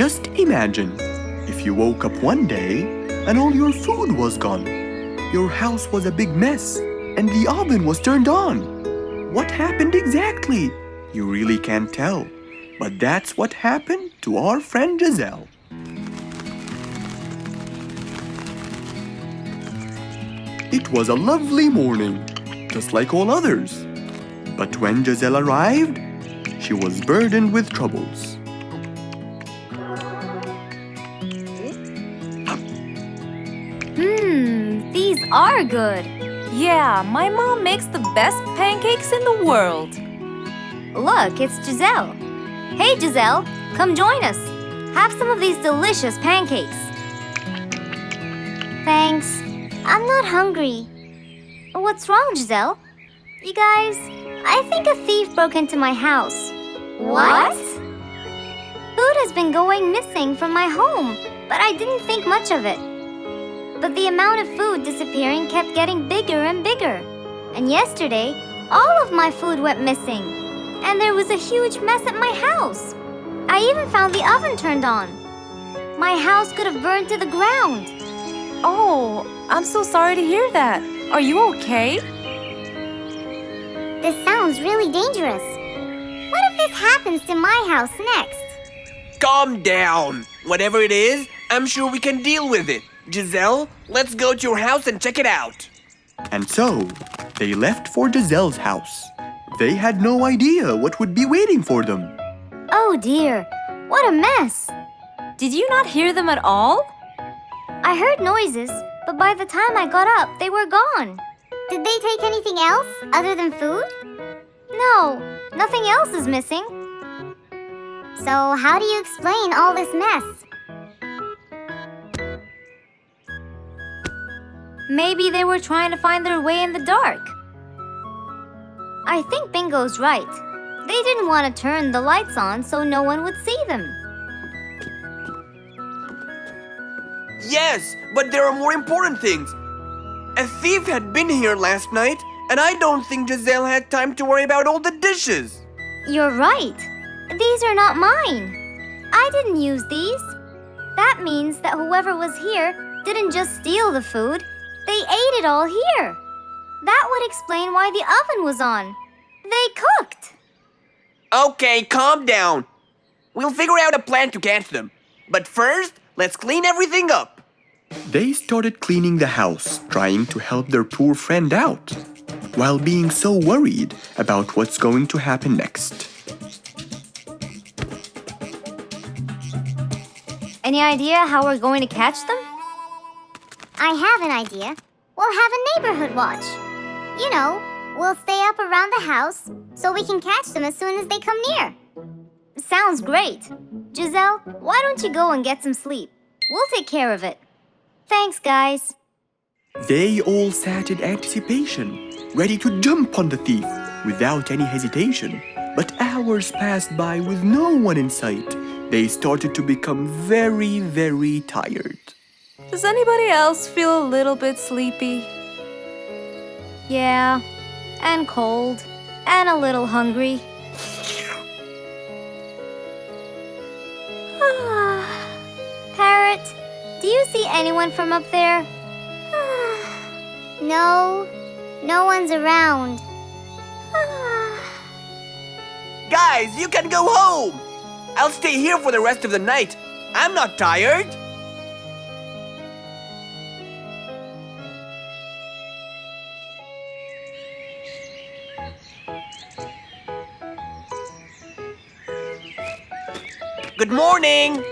Just imagine, if you woke up one day and all your food was gone. Your house was a big mess and the oven was turned on. What happened exactly? You really can't tell. But that's what happened to our friend Giselle. It was a lovely morning, just like all others. But when Giselle arrived, she was burdened with troubles. These are good. Yeah, my mom makes the best pancakes in the world. Look, it's Giselle. Hey, Giselle, come join us. Have some of these delicious pancakes. Thanks. I'm not hungry. What's wrong, Giselle? You guys, I think a thief broke into my house. What? Food has been going missing from my home, but I didn't think much of it. But the amount of food disappearing kept getting bigger and bigger. And yesterday, all of my food went missing. And there was a huge mess at my house. I even found the oven turned on. My house could have burned to the ground. Oh, I'm so sorry to hear that. Are you okay? This sounds really dangerous. What if this happens to my house next? Calm down. Whatever it is, I'm sure we can deal with it. Giselle, let's go to your house and check it out. And so, they left for Giselle's house. They had no idea what would be waiting for them. Oh dear, what a mess. Did you not hear them at all? I heard noises, but by the time I got up, they were gone. Did they take anything else other than food? No, nothing else is missing. So how do you explain all this mess? Maybe they were trying to find their way in the dark. I think Bingo's right. They didn't want to turn the lights on so no one would see them. Yes, but there are more important things. A thief had been here last night, and I don't think Giselle had time to worry about all the dishes. You're right. These are not mine. I didn't use these. That means that whoever was here didn't just steal the food. They ate it all here. That would explain why the oven was on. They cooked. Okay, calm down. We'll figure out a plan to catch them. But first, let's clean everything up. They started cleaning the house, trying to help their poor friend out, while being so worried about what's going to happen next. Any idea how we're going to catch them? I have an idea. We'll have a neighborhood watch. You know, we'll stay up around the house so we can catch them as soon as they come near. Sounds great. Giselle, why don't you go and get some sleep? We'll take care of it. Thanks, guys. They all sat in anticipation, ready to jump on the thief without any hesitation. But hours passed by with no one in sight. They started to become very, very tired. Does anybody else feel a little bit sleepy? Yeah, and cold, and a little hungry. Parrot, do you see anyone from up there? No one's around. Guys, you can go home. I'll stay here for the rest of the night. I'm not tired. Good morning.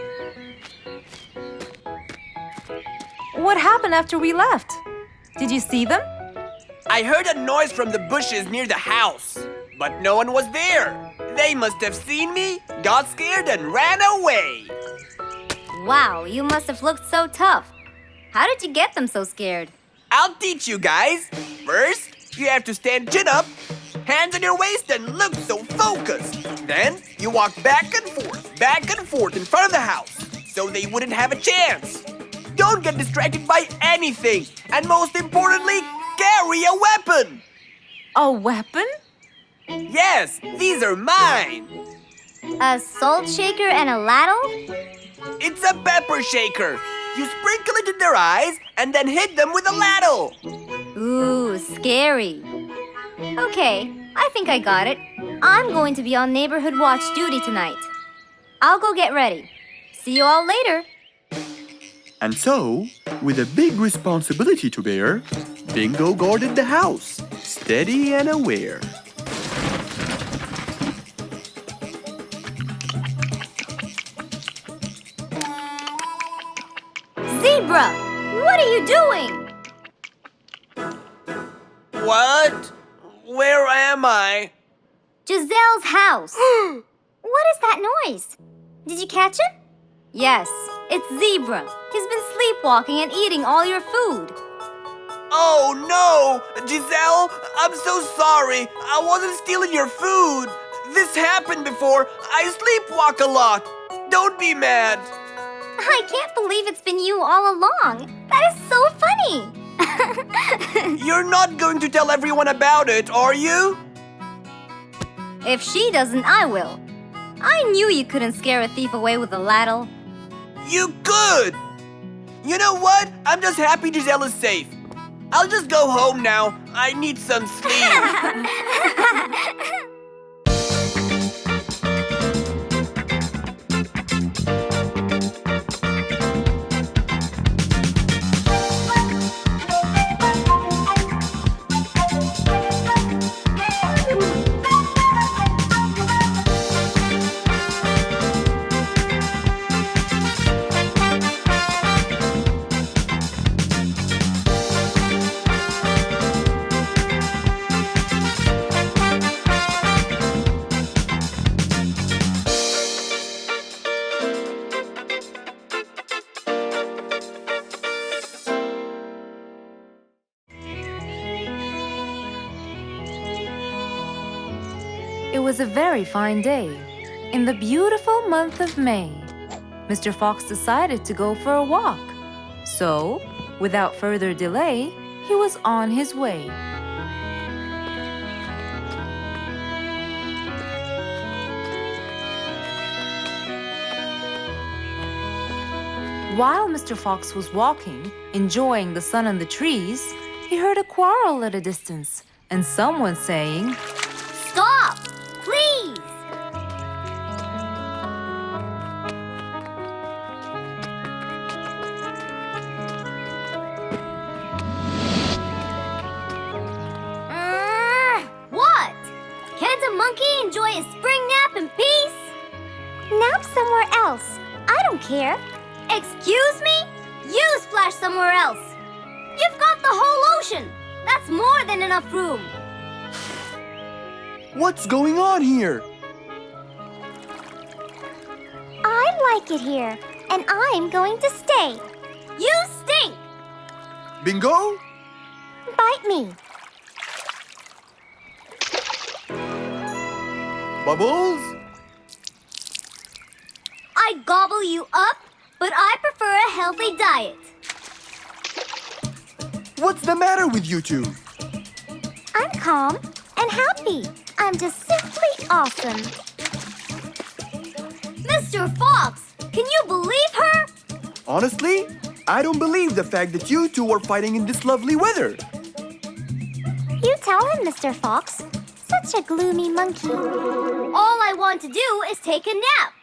What happened after we left? Did you see them? I heard a noise from the bushes near the house, but no one was there. They must have seen me, got scared, and ran away. Wow, you must have looked so tough. How did you get them so scared? I'll teach you guys. First, you have to stand chin up, hands on your waist, and look so focused. Then, you walk back and forth in front of the house, so they wouldn't have a chance. Don't get distracted by anything, and most importantly, carry a weapon. A weapon? Yes, these are mine. A salt shaker and a ladle? It's a pepper shaker. You sprinkle it in their eyes and then hit them with a ladle. Ooh, scary. Okay, I think I got it. I'm going to be on neighborhood watch duty tonight. I'll go get ready. See you all later. And so, with a big responsibility to bear, Bingo guarded the house, steady and aware. Zebra, what are you doing? What? Where am I? Giselle's house. What is that noise? Did you catch it? Yes, it's Zebra. He's been sleepwalking and eating all your food. Oh no! Giselle, I'm so sorry. I wasn't stealing your food. This happened before. I sleepwalk a lot. Don't be mad. I can't believe it's been you all along. That is so funny. You're not going to tell everyone about it, are you? If she doesn't, I will. I knew you couldn't scare a thief away with a ladle. You could! You know what? I'm just happy Giselle is safe. I'll just go home now. I need some sleep. It was a very fine day, in the beautiful month of May. Mr. Fox decided to go for a walk. So, without further delay, he was on his way. While Mr. Fox was walking, enjoying the sun on the trees, he heard a quarrel at a distance and someone saying, Stop! Please! What? Can't a monkey enjoy a spring nap in peace? Nap somewhere else. I don't care. Excuse me? You splash somewhere else. You've got the whole ocean. That's more than enough room. What's going on here? I like it here, and I'm going to stay. You stink! Bingo? Bite me. Bubbles? I gobble you up, but I prefer a healthy diet. What's the matter with you two? I'm calm and happy. I'm just simply awesome. Mr. Fox, can you believe her? Honestly, I don't believe the fact that you two are fighting in this lovely weather. You tell him, Mr. Fox. Such a gloomy monkey. All I want to do is take a nap.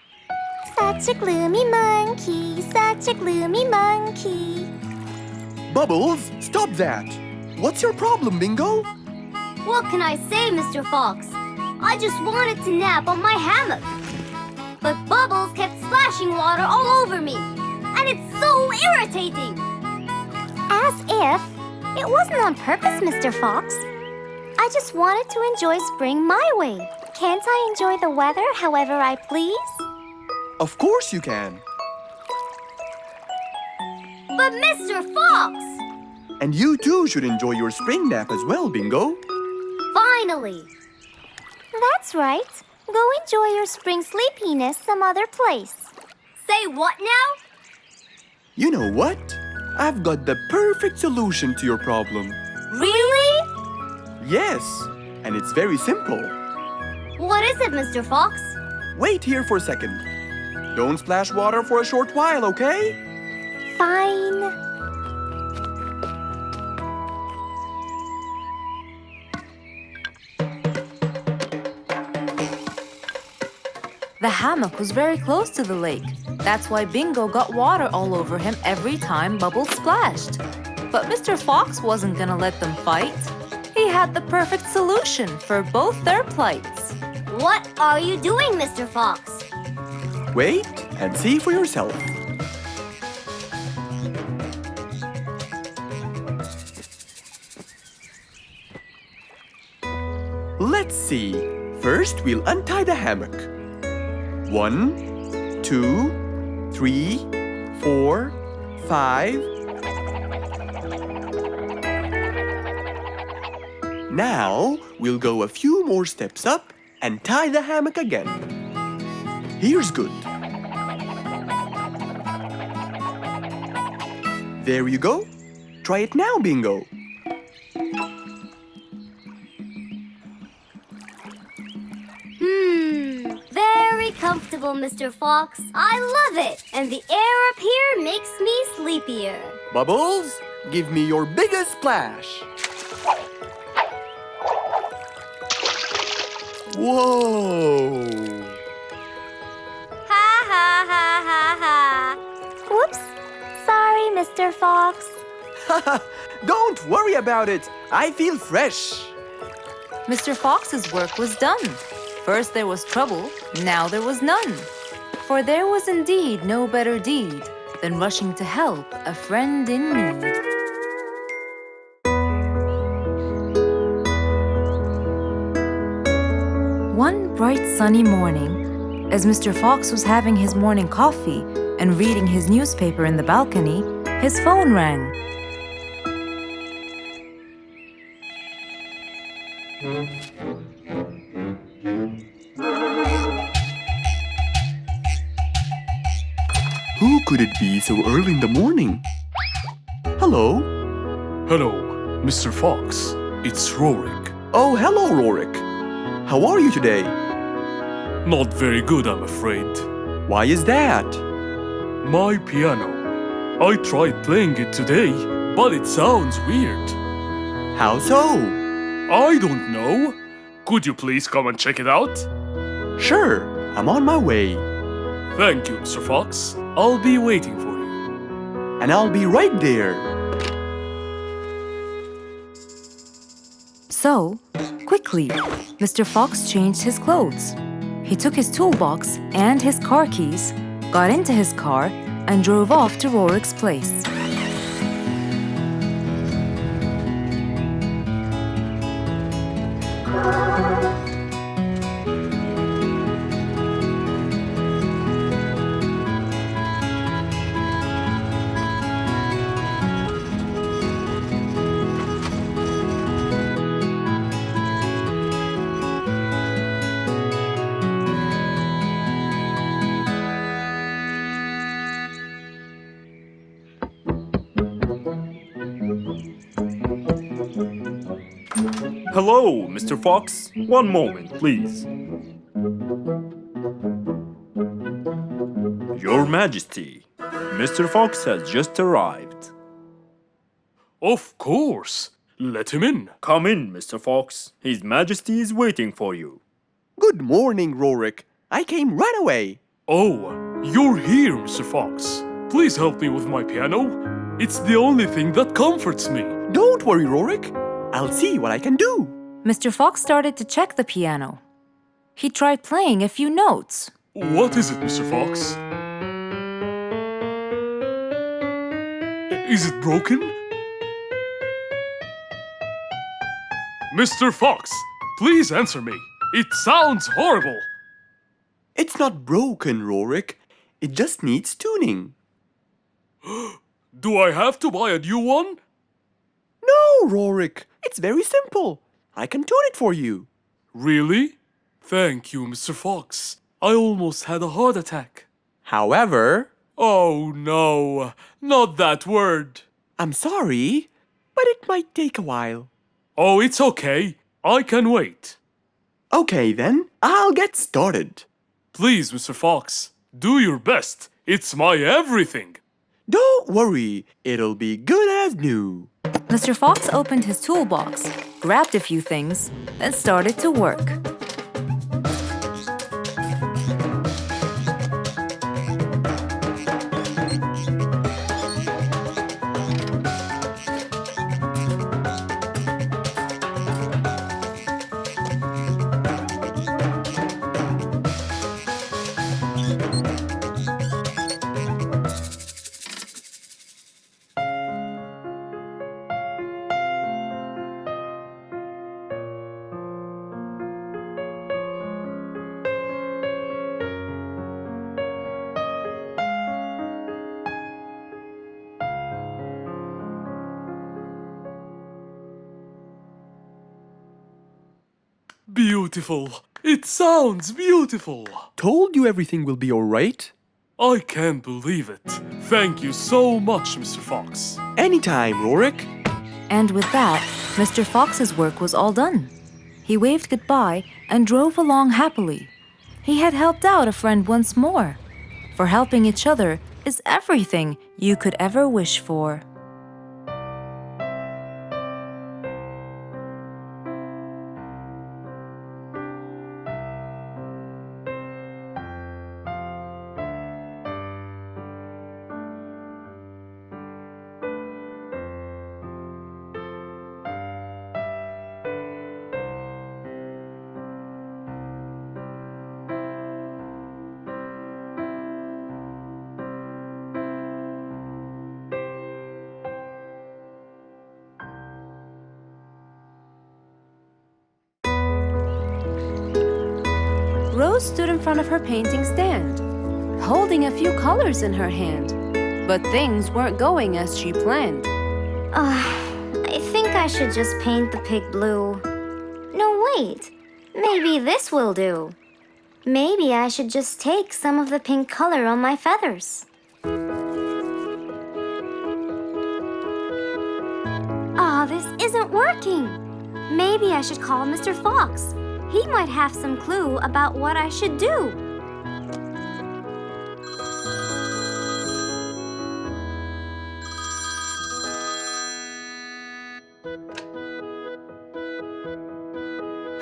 Such a gloomy monkey. Such a gloomy monkey. Bubbles, stop that. What's your problem, Bingo? What can I say, Mr. Fox? I just wanted to nap on my hammock. But Bubbles kept splashing water all over me. And it's so irritating. As if. It wasn't on purpose, Mr. Fox. I just wanted to enjoy spring my way. Can't I enjoy the weather however I please? Of course you can. But Mr. Fox! And you too should enjoy your spring nap as well, Bingo. Finally! That's right. Go enjoy your spring sleepiness some other place. Say what now? You know what? I've got the perfect solution to your problem. Really? Yes, and it's very simple. What is it, Mr. Fox? Wait here for a second. Don't splash water for a short while, okay? Fine. The hammock was very close to the lake. That's why Bingo got water all over him every time Bubbles splashed. But Mr. Fox wasn't gonna let them fight. He had the perfect solution for both their plights. What are you doing, Mr. Fox? Wait and see for yourself. Let's see. First, we'll untie the hammock. 1, 2, 3, 4, 5. Now, we'll go a few more steps up and tie the hammock again. Here's good. There you go. Try it now, Bingo. Very comfortable, Mr. Fox. I love it. And the air up here makes me sleepier. Bubbles, give me your biggest splash. Whoa! Ha ha ha ha ha. Whoops. Sorry, Mr. Fox. Don't worry about it. I feel fresh. Mr. Fox's work was done. First there was trouble, now there was none. For there was indeed no better deed than rushing to help a friend in need. One bright sunny morning, as Mr. Fox was having his morning coffee and reading his newspaper in the balcony, his phone rang. Who could it be so early in the morning? Hello? Hello, Mr. Fox. It's Rorik. Oh, hello, Rorik. How are you today? Not very good, I'm afraid. Why is that? My piano. I tried playing it today, but it sounds weird. How so? I don't know. Could you please come and check it out? Sure, I'm on my way. Thank you, Mr. Fox. I'll be waiting for you. And I'll be right there. So, quickly, Mr. Fox changed his clothes. He took his toolbox and his car keys, got into his car, and drove off to Rorik's place. Hello, Mr. Fox. One moment, please. Your Majesty, Mr. Fox has just arrived. Of course. Let him in. Come in, Mr. Fox. His Majesty is waiting for you. Good morning, Rorik. I came right away. Oh, you're here, Mr. Fox. Please help me with my piano. It's the only thing that comforts me. Don't worry, Rorik. I'll see what I can do. Mr. Fox started to check the piano. He tried playing a few notes. What is it, Mr. Fox? Is it broken? Mr. Fox, please answer me. It sounds horrible. It's not broken, Rorik. It just needs tuning. Do I have to buy a new one? No, Rorik. It's very simple. I can tune it for you. Really? Thank you, Mr. Fox. I almost had a heart attack. However, Oh no, not that word. I'm sorry, but it might take a while. Oh, it's okay. I can wait. Okay then, I'll get started. Please, Mr. Fox, Do your best. It's my everything. Don't worry, it'll be good as new. Mr. Fox opened his toolbox, grabbed a few things, and started to work. Beautiful. It sounds beautiful. Told you everything will be alright. I can't believe it. Thank you so much, Mr. Fox. Anytime, Rorik. And with that, Mr. Fox's work was all done. He waved goodbye and drove along happily. He had helped out a friend once more. For helping each other is everything you could ever wish for. Rose stood in front of her painting stand, holding a few colors in her hand. But things weren't going as she planned. I think I should just paint the pig blue. No, wait. Maybe this will do. Maybe I should just take some of the pink color on my feathers. This isn't working. Maybe I should call Mr. Fox. He might have some clue about what I should do.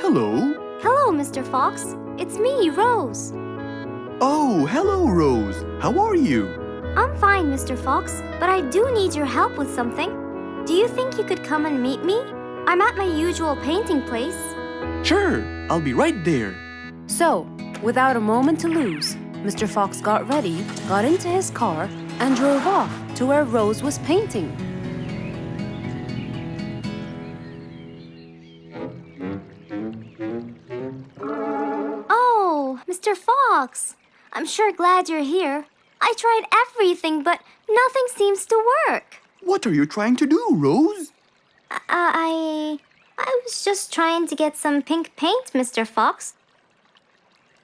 Hello. Hello, Mr. Fox. It's me, Rose. Oh, hello, Rose. How are you? I'm fine, Mr. Fox, but I do need your help with something. Do you think you could come and meet me? I'm at my usual painting place. Sure, I'll be right there. So, without a moment to lose, Mr. Fox got ready, got into his car, and drove off to where Rose was painting. Oh, Mr. Fox. I'm sure glad you're here. I tried everything, but nothing seems to work. What are you trying to do, Rose? I was just trying to get some pink paint, Mr. Fox.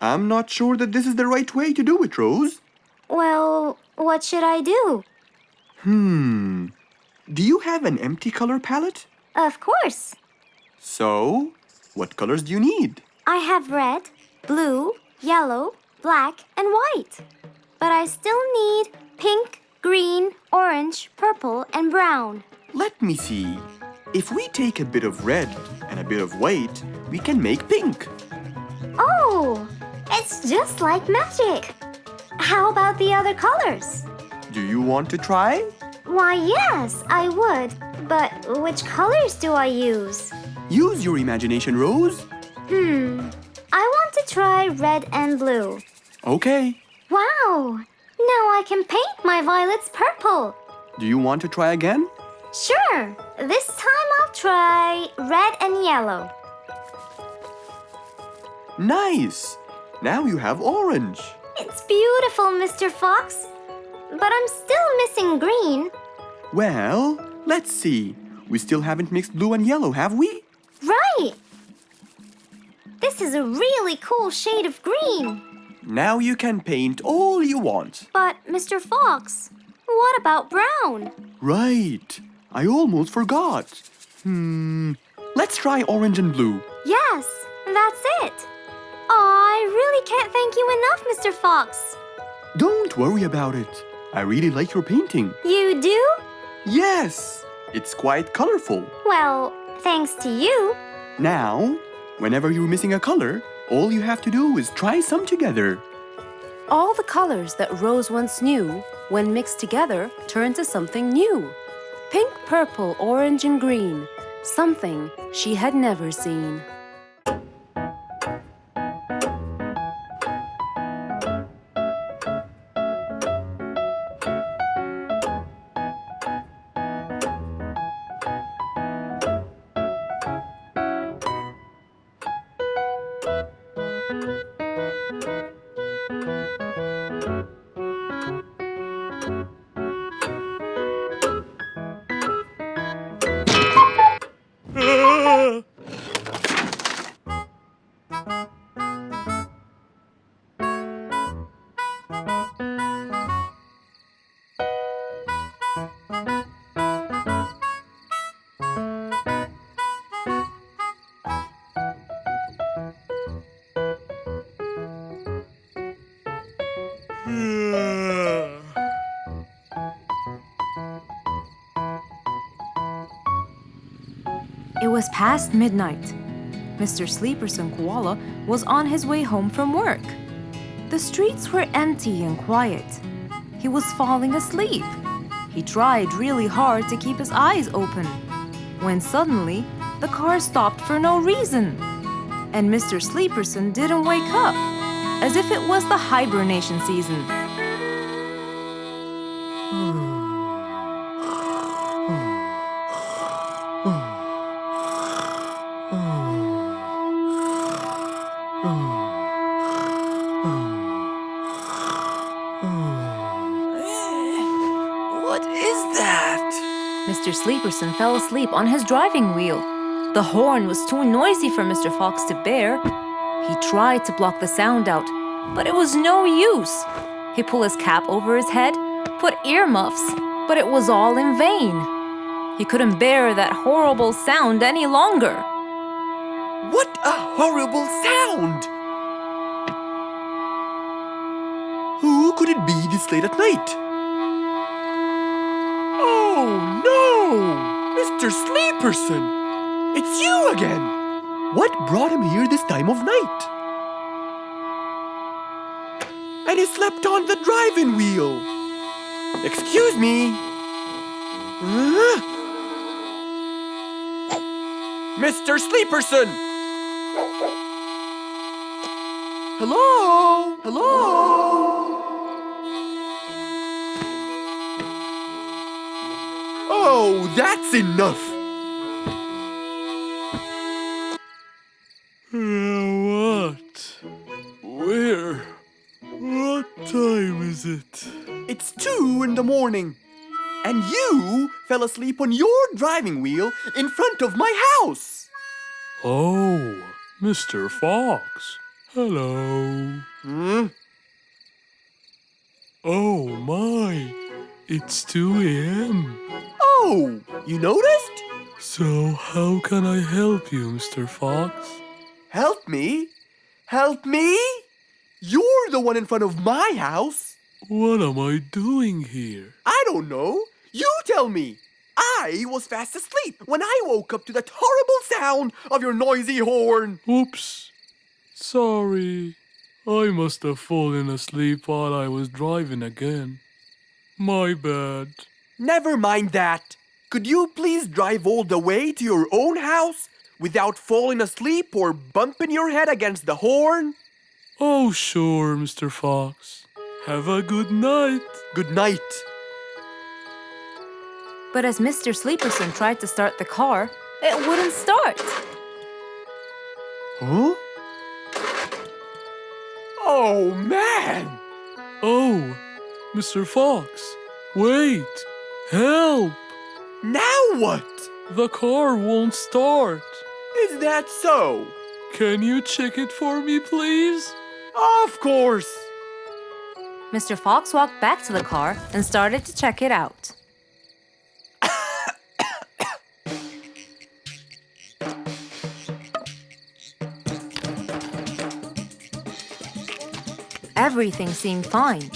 I'm not sure that this is the right way to do it, Rose. Well, what should I do? Do you have an empty color palette? Of course. So, what colors do you need? I have red, blue, yellow, black, and white. But I still need pink, green, orange, purple, and brown. Let me see. If we take a bit of red and a bit of white, we can make pink. Oh, it's just like magic. How about the other colors? Do you want to try? Why, yes, I would. But which colors do I use? Use your imagination, Rose. I want to try red and blue. Okay. Wow, now I can paint my violets purple. Do you want to try again? Sure, this time I'll try red and yellow. Nice. Now you have orange. It's beautiful, Mr. Fox. But I'm still missing green. Well, let's see. We still haven't mixed blue and yellow, have we? Right. This is a really cool shade of green. Now you can paint all you want. But, Mr. Fox, what about brown? Right. I almost forgot. Let's try orange and blue. Yes, that's it. Oh, I really can't thank you enough, Mr. Fox. Don't worry about it. I really like your painting. You do? Yes, it's quite colorful. Well, thanks to you. Now, whenever you're missing a color, all you have to do is try some together. All the colors that Rose once knew, when mixed together, turned to something new. Pink, purple, orange, and green. Something she had never seen. It was past midnight. Mr. Sleeperson Koala was on his way home from work. The streets were empty and quiet. He was falling asleep. He tried really hard to keep his eyes open, when suddenly the car stopped for no reason. And Mr. Sleeperson didn't wake up, as if it was the hibernation season. What is that? Mr. Sleeperson fell asleep on his driving wheel. The horn was too noisy for Mr. Fox to bear. He tried to block the sound out, but it was no use. He pulled his cap over his head, put earmuffs, but it was all in vain. He couldn't bear that horrible sound any longer. What a horrible sound! Who could it be this late at night? Oh no! Mr. Sleeperson! It's you again! What brought him here this time of night? And he slept on the driving wheel. Excuse me. Mr. Sleeperson! Hello? Hello? Oh, that's enough. What? Where? What time is it? It's 2 in the morning. And you fell asleep on your driving wheel in front of my house. Oh, Mr. Fox. Hello. Oh my, it's 2 a.m. Oh, you noticed? So how can I help you, Mr. Fox? Help me? Help me? You're the one in front of my house. What am I doing here? I don't know. You tell me. I was fast asleep when I woke up to that horrible sound of your noisy horn. Oops. Sorry. I must have fallen asleep while I was driving again. My bad. Never mind that. Could you please drive all the way to your own house without falling asleep or bumping your head against the horn? Oh, sure, Mr. Fox. Have a good night. Good night. But as Mr. Sleeperson tried to start the car, it wouldn't start. Huh? Oh, man! Oh, Mr. Fox, wait! Help! Now what? The car won't start. Is that so? Can you check it for me, please? Of course! Mr. Fox walked back to the car and started to check it out. Everything seemed fine.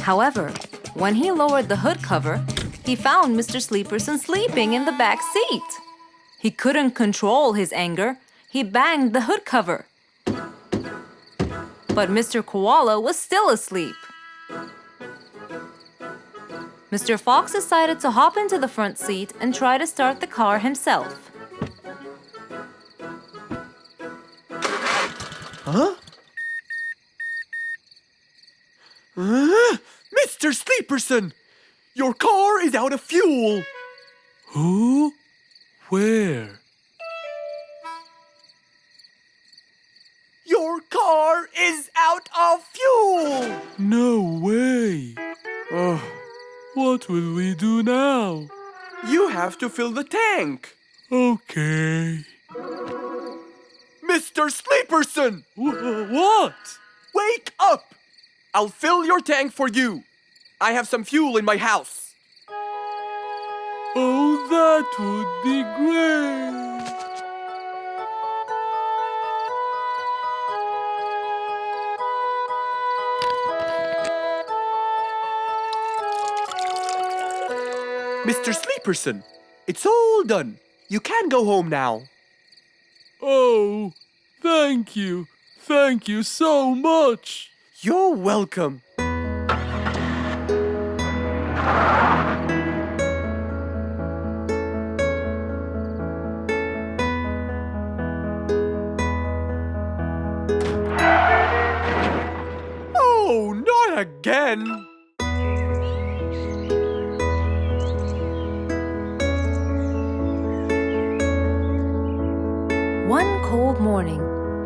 However, when he lowered the hood cover, he found Mr. Sleeperson sleeping in the back seat. He couldn't control his anger. He banged the hood cover. But Mr. Koala was still asleep. Mr. Fox decided to hop into the front seat and try to start the car himself. Huh? Mr. Sleeperson! Your car is out of fuel! Who? Where? Your car is out of fuel! No way! Oh, What will we do now? you have to fill the tank! Okay. Mr. Sleeperson! What? Wake up! I'll fill your tank for you. I have some fuel in my house. Oh, that would be great. Mr. Sleeperson, it's all done. You can go home now. Oh, thank you. Thank you so much. You're welcome. Oh, not again! One cold morning,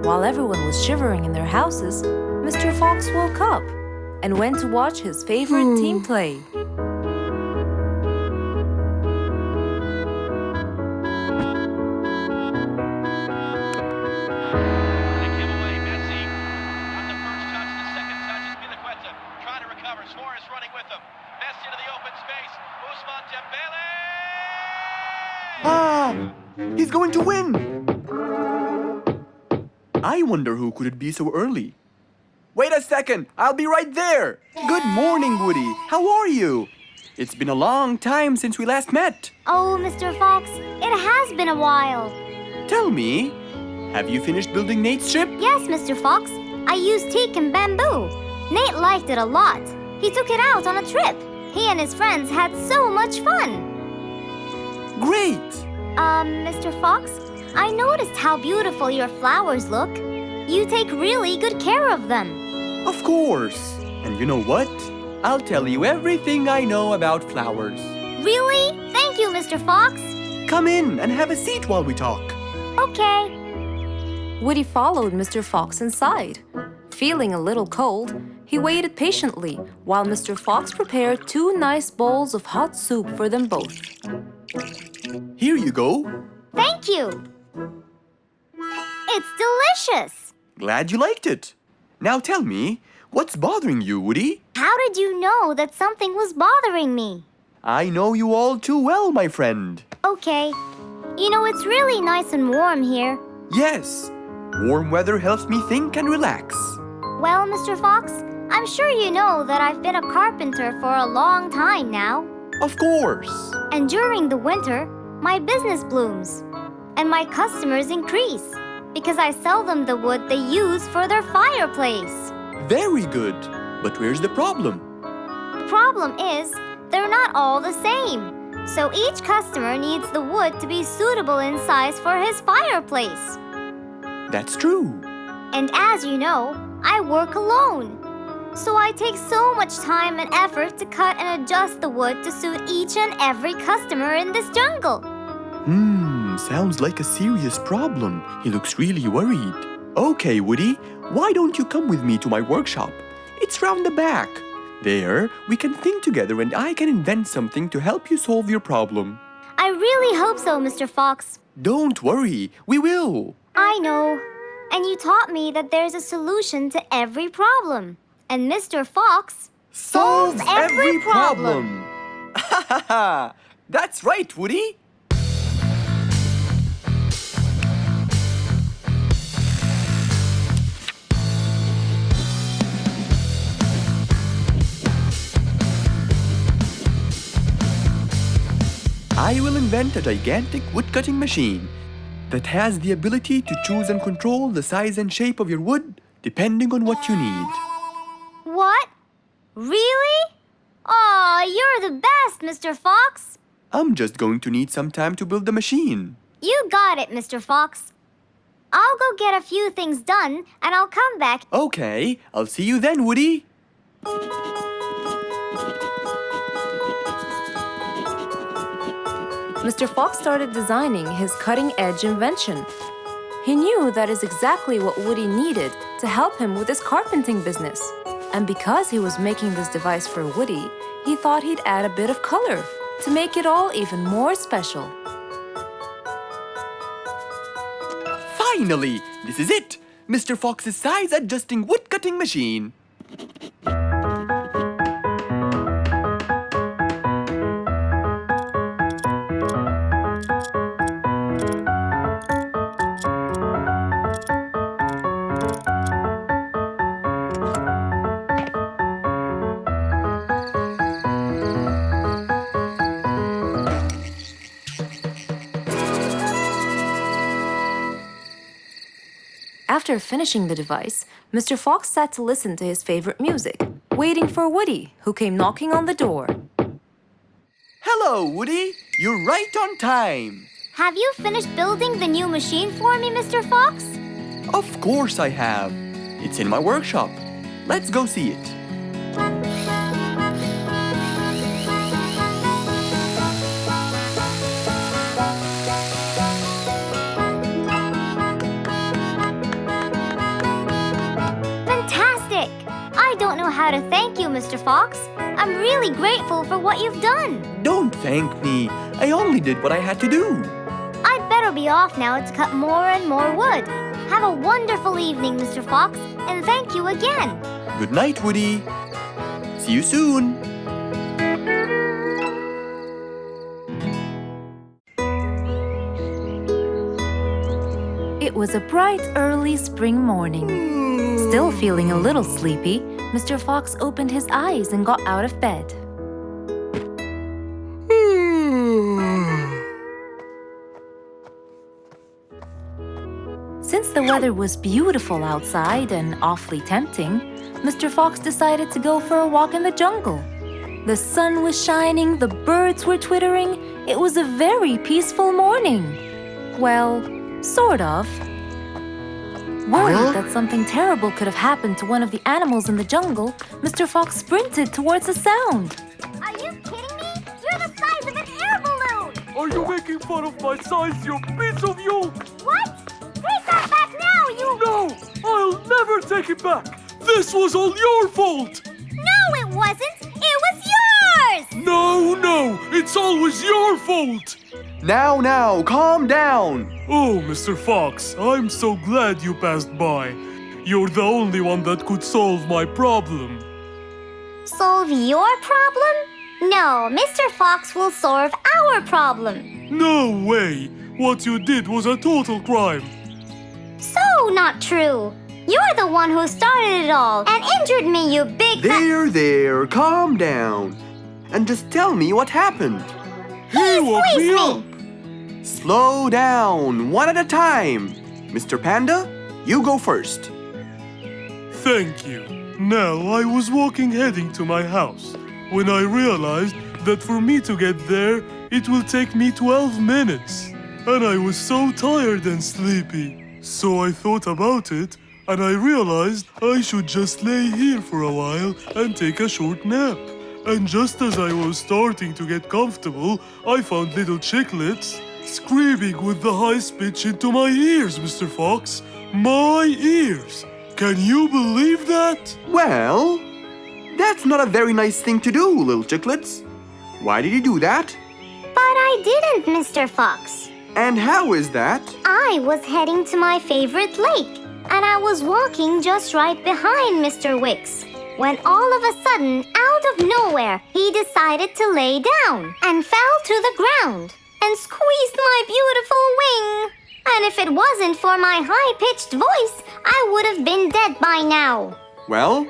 while everyone was shivering in their houses, Mr. Fox woke up and went to watch his favorite team play. They give away Messi. On the first touch, the second touch is Piliqueta. Trying to recover. Suarez running with him. Messi into the open space. Ousmane Dembele! Ah! He's going to win! I wonder who could it be so early? Wait a second! I'll be right there! Good morning, Woody! How are you? It's been a long time since we last met. Oh, Mr. Fox, it has been a while. Tell me, have you finished building Nate's ship? Yes, Mr. Fox. I used teak and bamboo. Nate liked it a lot. He took it out on a trip. He and his friends had so much fun. Great! Mr. Fox, I noticed how beautiful your flowers look. You take really good care of them. Of course! And you know what? I'll tell you everything I know about flowers. Really? Thank you, Mr. Fox. Come in and have a seat while we talk. Okay. Woody followed Mr. Fox inside. Feeling a little cold, he waited patiently while Mr. Fox prepared 2 nice bowls of hot soup for them both. Here you go. Thank you. It's delicious. Glad you liked it. Now tell me, what's bothering you, Woody? How did you know that something was bothering me? I know you all too well, my friend. Okay. You know, it's really nice and warm here. Yes, warm weather helps me think and relax. Well, Mr. Fox, I'm sure you know that I've been a carpenter for a long time now. Of course. And during the winter, my business blooms. And my customers increase because I sell them the wood they use for their fireplace. Very good. But where's the problem? The problem is, they're not all the same. So each customer needs the wood to be suitable in size for his fireplace. That's true. And as you know, I work alone. So I take so much time and effort to cut and adjust the wood to suit each and every customer in this jungle. Sounds like a serious problem. He looks really worried. Okay, Woody, why don't you come with me to my workshop? It's round the back. There, we can think together and I can invent something to help you solve your problem. I really hope so, Mr. Fox. Don't worry, we will. I know. And you taught me that there's a solution to every problem. And Mr. Fox solves every problem. Ha ha ha! That's right, Woody. invent a gigantic wood-cutting machine that has the ability to choose and control the size and shape of your wood depending on what you need. What? Really? Aw, you're the best, Mr. Fox. I'm just going to need some time to build the machine. You got it, Mr. Fox. I'll go get a few things done, and I'll come back. Okay, I'll see you then, Woody. Mr. Fox started designing his cutting-edge invention. He knew that is exactly what Woody needed to help him with his carpenting business. And because he was making this device for Woody, he thought he'd add a bit of color to make it all even more special. Finally, this is it! Mr. Fox's size-adjusting wood-cutting machine. After finishing the device, Mr. Fox sat to listen to his favorite music, waiting for Woody, who came knocking on the door. Hello, Woody. You're right on time. Have you finished building the new machine for me, Mr. Fox? Of course I have. It's in my workshop. Let's go see it. Fantastic! I don't know how to thank you, Mr. Fox. I'm really grateful for what you've done. Don't thank me. I only did what I had to do. I'd better be off now to cut more and more wood. Have a wonderful evening, Mr. Fox, and thank you again. Good night, Woody. See you soon. It was a bright, early spring morning. Still feeling a little sleepy, Mr. Fox opened his eyes and got out of bed. Since the weather was beautiful outside and awfully tempting, Mr. Fox decided to go for a walk in the jungle. The sun was shining, the birds were twittering. It was a very peaceful morning. Well, sort of. Worried that something terrible could have happened to one of the animals in the jungle, Mr. Fox sprinted towards the sound. Are you kidding me? You're the size of an air balloon! Are you making fun of my size, you piece of yolk? What? Take that back now, you... No! I'll never take it back! This was all your fault! No, it wasn't! It was yours! No! It's always your fault! Now, calm down. Oh, Mr. Fox, I'm so glad you passed by. You're the only one that could solve my problem. Solve your problem? No, Mr. Fox will solve our problem. No way! What you did was a total crime. So not true. You're the one who started it all and injured me, you big... There, calm down. And just tell me what happened. He woke me up. Slow down, one at a time. Mr. Panda, you go first. Thank you. Now, I was walking heading to my house when I realized that for me to get there, it will take me 12 minutes. And I was so tired and sleepy. So I thought about it, and I realized I should just lay here for a while and take a short nap. And just as I was starting to get comfortable, I found little chicklets screaming with the highest pitch into my ears, Mr. Fox. My ears! Can you believe that? Well, that's not a very nice thing to do, little chicklets. Why did you do that? But I didn't, Mr. Fox. And how is that? I was heading to my favorite lake, and I was walking just right behind Mr. Wicks, when all of a sudden, out of nowhere, he decided to lay down and fell to the ground and squeezed my beautiful wing. And if it wasn't for my high-pitched voice, I would have been dead by now. Well,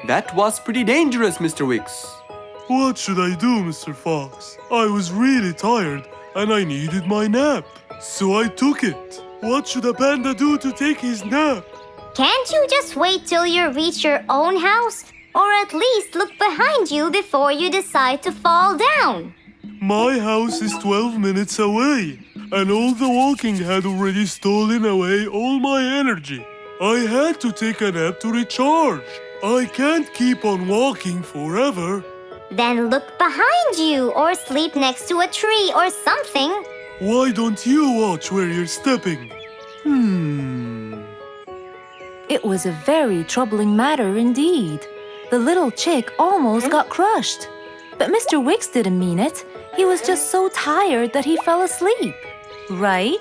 that was pretty dangerous, Mr. Wicks. What should I do, Mr. Fox? I was really tired, and I needed my nap. So I took it. What should a panda do to take his nap? Can't you just wait till you reach your own house? Or at least look behind you before you decide to fall down. My house is 12 minutes away, and all the walking had already stolen away all my energy. I had to take a nap to recharge. I can't keep on walking forever. Then look behind you or sleep next to a tree or something. Why don't you watch where you're stepping? It was a very troubling matter indeed. The little chick almost got crushed. But Mr. Wicks didn't mean it. He was just so tired that he fell asleep. Right?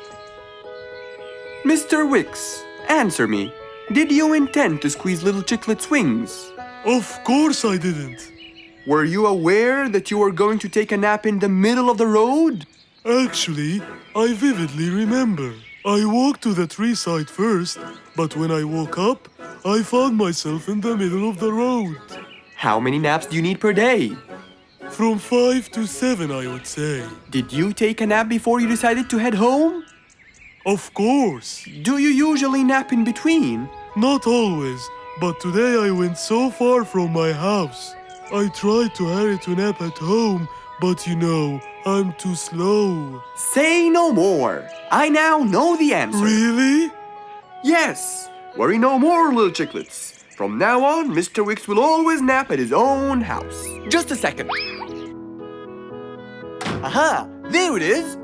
Mr. Wicks, answer me. Did you intend to squeeze little Chicklet's wings? Of course I didn't. Were you aware that you were going to take a nap in the middle of the road? Actually, I vividly remember. I walked to the tree side first, but when I woke up, I found myself in the middle of the road. How many naps do you need per day? From 5 to 7, I would say. Did you take a nap before you decided to head home? Of course. Do you usually nap in between? Not always, but today I went so far from my house. I tried to hurry to nap at home, but you know, I'm too slow. Say no more. I now know the answer. Really? Yes. Worry no more, little Chicklets. From now on, Mr. Wicks will always nap at his own house. Just a second. Aha! There it is!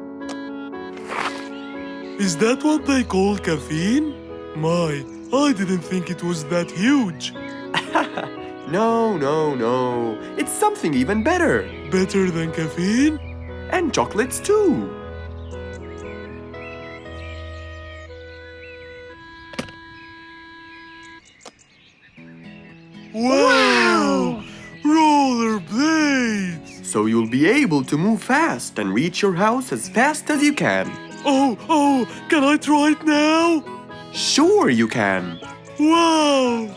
Is that what they call caffeine? My, I didn't think it was that huge. No. It's something even better. Better than caffeine? And chocolates too. Wow! Rollerblades! So you'll be able to move fast and reach your house as fast as you can. Oh, can I try it now? Sure you can. Wow!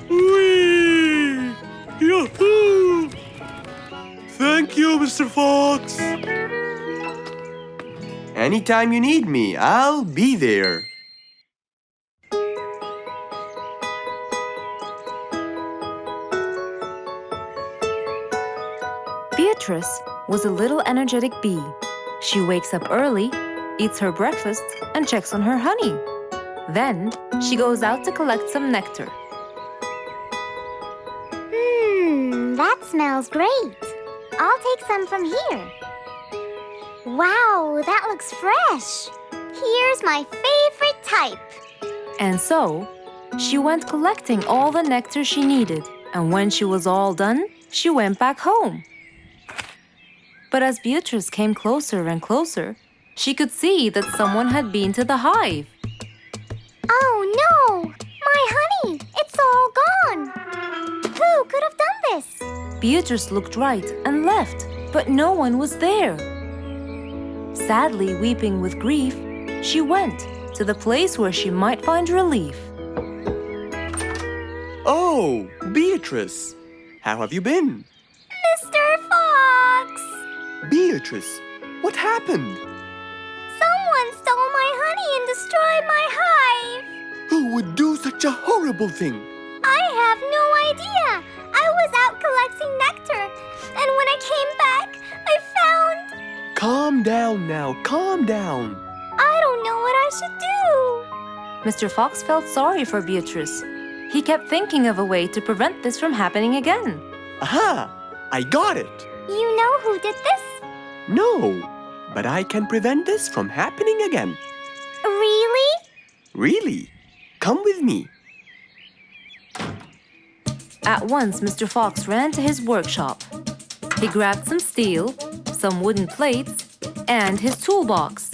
Whee! Yahoo! Thank you, Mr. Fox. Anytime you need me, I'll be there. Beatrice was a little energetic bee. She wakes up early, eats her breakfast, and checks on her honey. Then she goes out to collect some nectar. That smells great. I'll take some from here. Wow, that looks fresh. Here's my favorite type. And so, she went collecting all the nectar she needed, and when she was all done, she went back home. But as Beatrice came closer and closer, she could see that someone had been to the hive. Oh no! My honey! It's all gone! Who could have done this? Beatrice looked right and left, but no one was there. Sadly weeping with grief, she went to the place where she might find relief. Oh, Beatrice. How have you been? Mr. Fox! Beatrice, what happened? Someone stole my honey and destroyed my hive! Who would do such a horrible thing? I have no idea! I was out collecting nectar, and when I came back, I found... Calm down now, calm down. I don't know what I should do! Mr. Fox felt sorry for Beatrice. He kept thinking of a way to prevent this from happening again. Aha! I got it. You know who did this? No, but I can prevent this from happening again. Really? Really? Come with me. At once, Mr. Fox ran to his workshop. He grabbed some steel, some wooden plates, and his toolbox.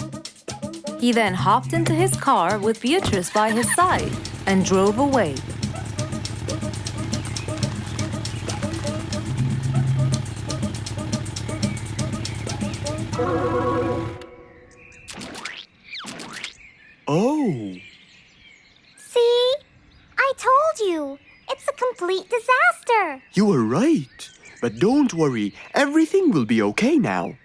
He then hopped into his car with Beatrice by his side and drove away. Oh, See? I told you. It's a complete disaster. you were right. But don't worry, everything will be okay now.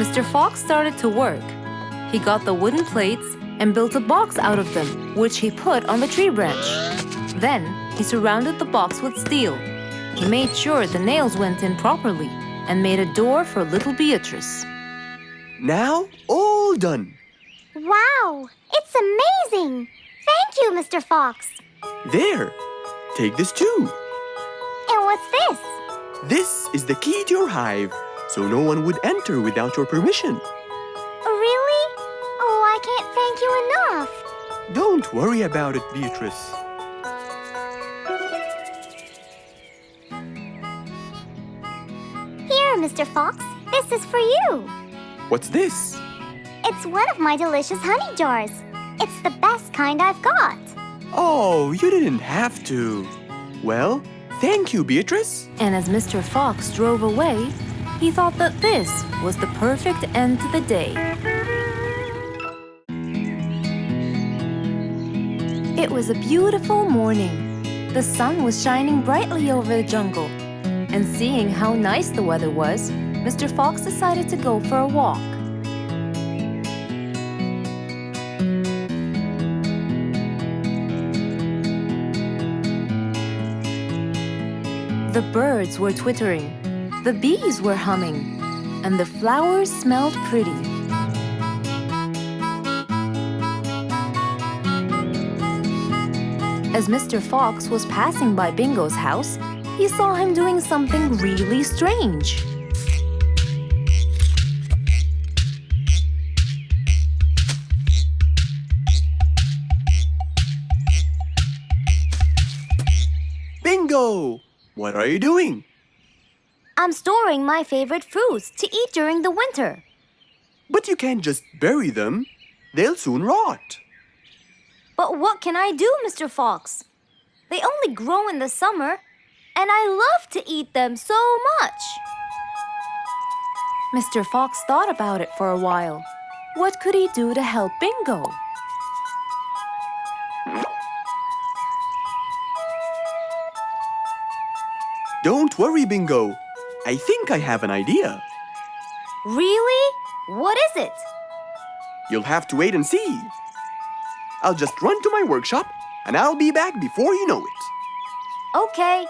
Mr. Fox started to work. He got the wooden plates and built a box out of them, which he put on the tree branch. Then, he surrounded the box with steel. He made sure the nails went in properly and made a door for little Beatrice. Now, all done. Wow, it's amazing! Thank you, Mr. Fox. There, take this too. And what's this? This is the key to your hive, so no one would enter without your permission. Really? Oh, I can't thank you enough. Don't worry about it, Beatrice. Here, Mr. Fox, this is for you. What's this? It's one of my delicious honey jars. It's the best kind I've got. Oh, you didn't have to. Well, thank you, Beatrice. And as Mr. Fox drove away, he thought that this was the perfect end to the day. It was a beautiful morning. The sun was shining brightly over the jungle. And seeing how nice the weather was, Mr. Fox decided to go for a walk. The birds were twittering, the bees were humming, and the flowers smelled pretty. As Mr. Fox was passing by Bingo's house, he saw him doing something really strange. Bingo! What are you doing? I'm storing my favorite fruits to eat during the winter. But you can't just bury them. They'll soon rot. But what can I do, Mr. Fox? They only grow in the summer, and I love to eat them so much. Mr. Fox thought about it for a while. What could he do to help Bingo? Don't worry, Bingo. I think I have an idea. Really? What is it? You'll have to wait and see. I'll just run to my workshop, and I'll be back before you know it. Okay.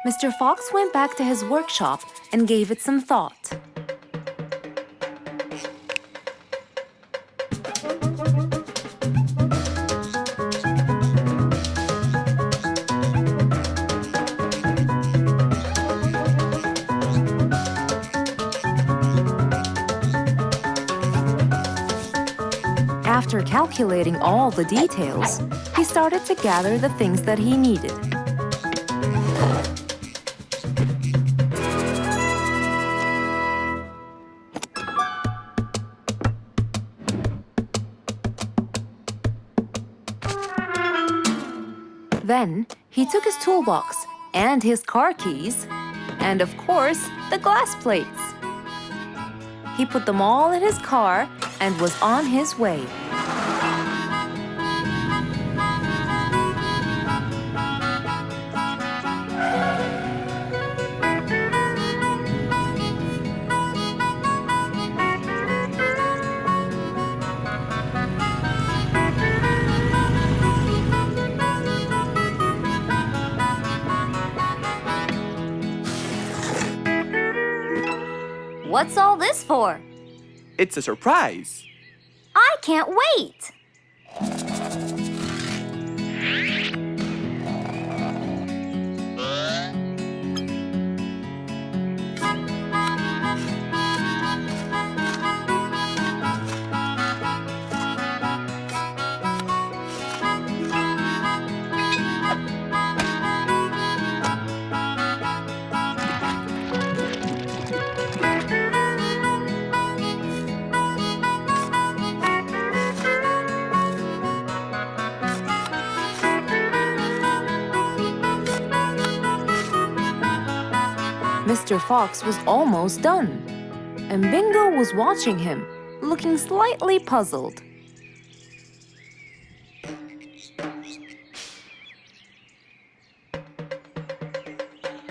Mr. Fox went back to his workshop and gave it some thought. After calculating all the details, he started to gather the things that he needed. Then, he took his toolbox and his car keys, and of course, the glass plates. He put them all in his car and was on his way. What's all this for? It's a surprise. I can't wait. Mr. Fox was almost done, and Bingo was watching him, looking slightly puzzled.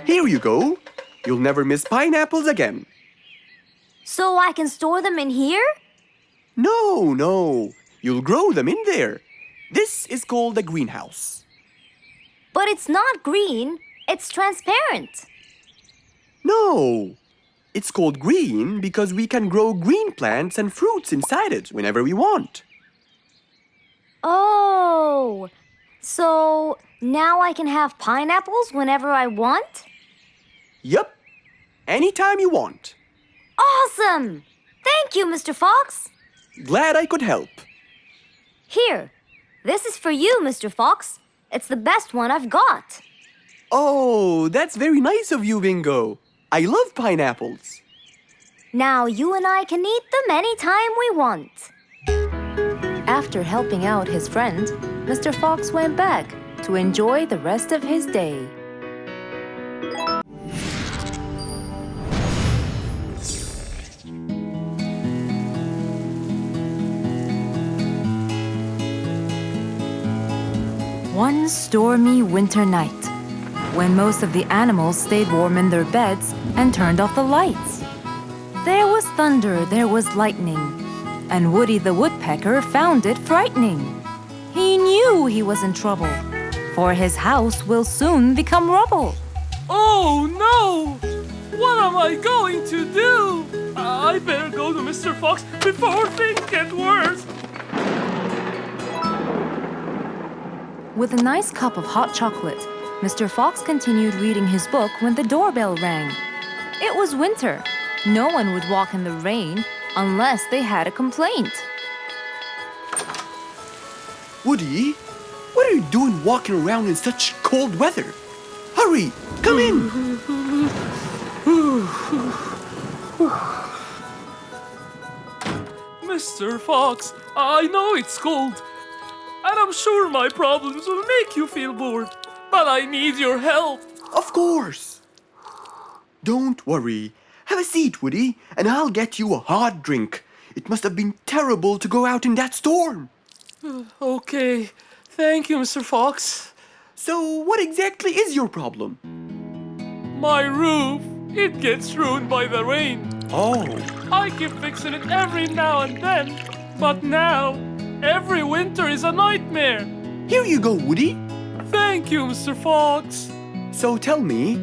Here you go. You'll never miss pineapples again. So I can store them in here? No. You'll grow them in there. This is called a greenhouse. But it's not green, it's transparent. No. It's called green because we can grow green plants and fruits inside it whenever we want. Oh, so now I can have pineapples whenever I want? Yup. Anytime you want. Awesome! Thank you, Mr. Fox. Glad I could help. Here, this is for you, Mr. Fox. It's the best one I've got. Oh, that's very nice of you, Bingo. I love pineapples. Now you and I can eat them anytime we want. After helping out his friend, Mr. Fox went back to enjoy the rest of his day. One stormy winter night, when most of the animals stayed warm in their beds and turned off the lights. There was thunder, there was lightning, and Woody the Woodpecker found it frightening. He knew he was in trouble, for his house will soon become rubble. Oh no! What am I going to do? I better go to Mr. Fox before things get worse. With a nice cup of hot chocolate, Mr. Fox continued reading his book when the doorbell rang. It was winter. No one would walk in the rain unless they had a complaint. Woody, what are you doing walking around in such cold weather? Hurry, come in. Mr. Fox, I know it's cold, and I'm sure my problems will make you feel bored, but I need your help. Of course. Don't worry. Have a seat, Woody, and I'll get you a hot drink. It must have been terrible to go out in that storm. Okay, thank you, Mr. Fox. So, what exactly is your problem? My roof, it gets ruined by the rain. Oh, I keep fixing it every now and then, but now, every winter is a nightmare. here you go, Woody. Thank you, Mr. Fox. So tell me,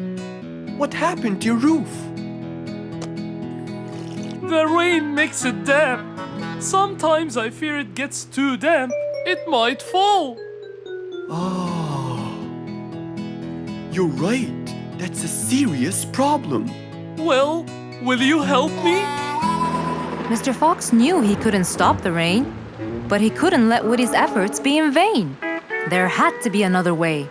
what happened to your roof? The rain makes it damp. Sometimes I fear it gets too damp. It might fall. Oh, you're right. That's a serious problem. Well, will you help me? Mr. Fox knew he couldn't stop the rain, but he couldn't let Woody's efforts be in vain. There had to be another way.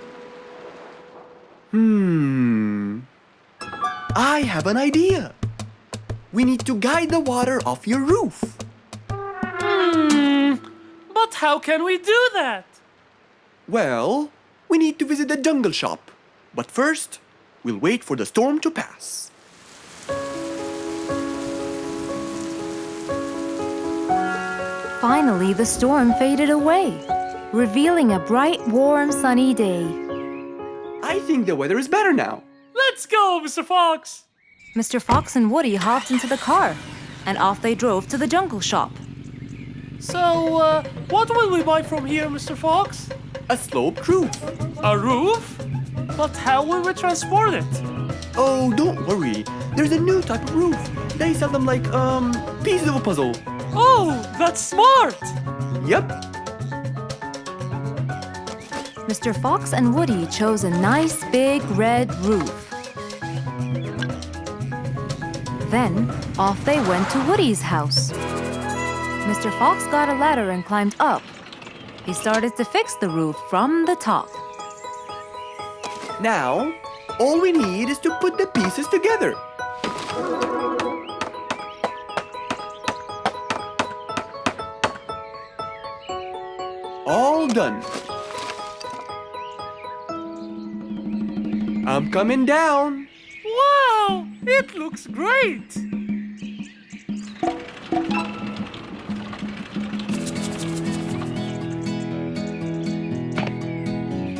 I have an idea. We need to guide the water off your roof. But how can we do that? Well, we need to visit the jungle shop. But first, we'll wait for the storm to pass. Finally, the storm faded away, revealing a bright, warm, sunny day. I think the weather is better now. Let's go, Mr. Fox. Mr. Fox and Woody hopped into the car, and off they drove to the jungle shop. So, what will we buy from here, Mr. Fox? A sloped roof. A roof? But how will we transport it? Oh, don't worry. There's a new type of roof. They sell them like, pieces of a puzzle. Oh, that's smart! Yep. Mr. Fox and Woody chose a nice big red roof. Then, off they went to Woody's house. Mr. Fox got a ladder and climbed up. He started to fix the roof from the top. Now, all we need is to put the pieces together. All done. I'm coming down. Wow! It looks great!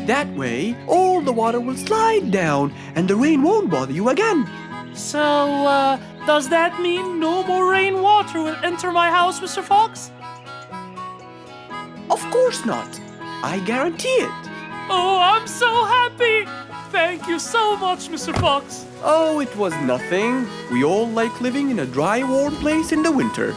That way, all the water will slide down and the rain won't bother you again. So, does that mean no more rainwater will enter my house, Mr. Fox? Of course not. I guarantee it. Oh, I'm so happy! Thank you so much, Mr. Fox. Oh, it was nothing. We all like living in a dry, warm place in the winter.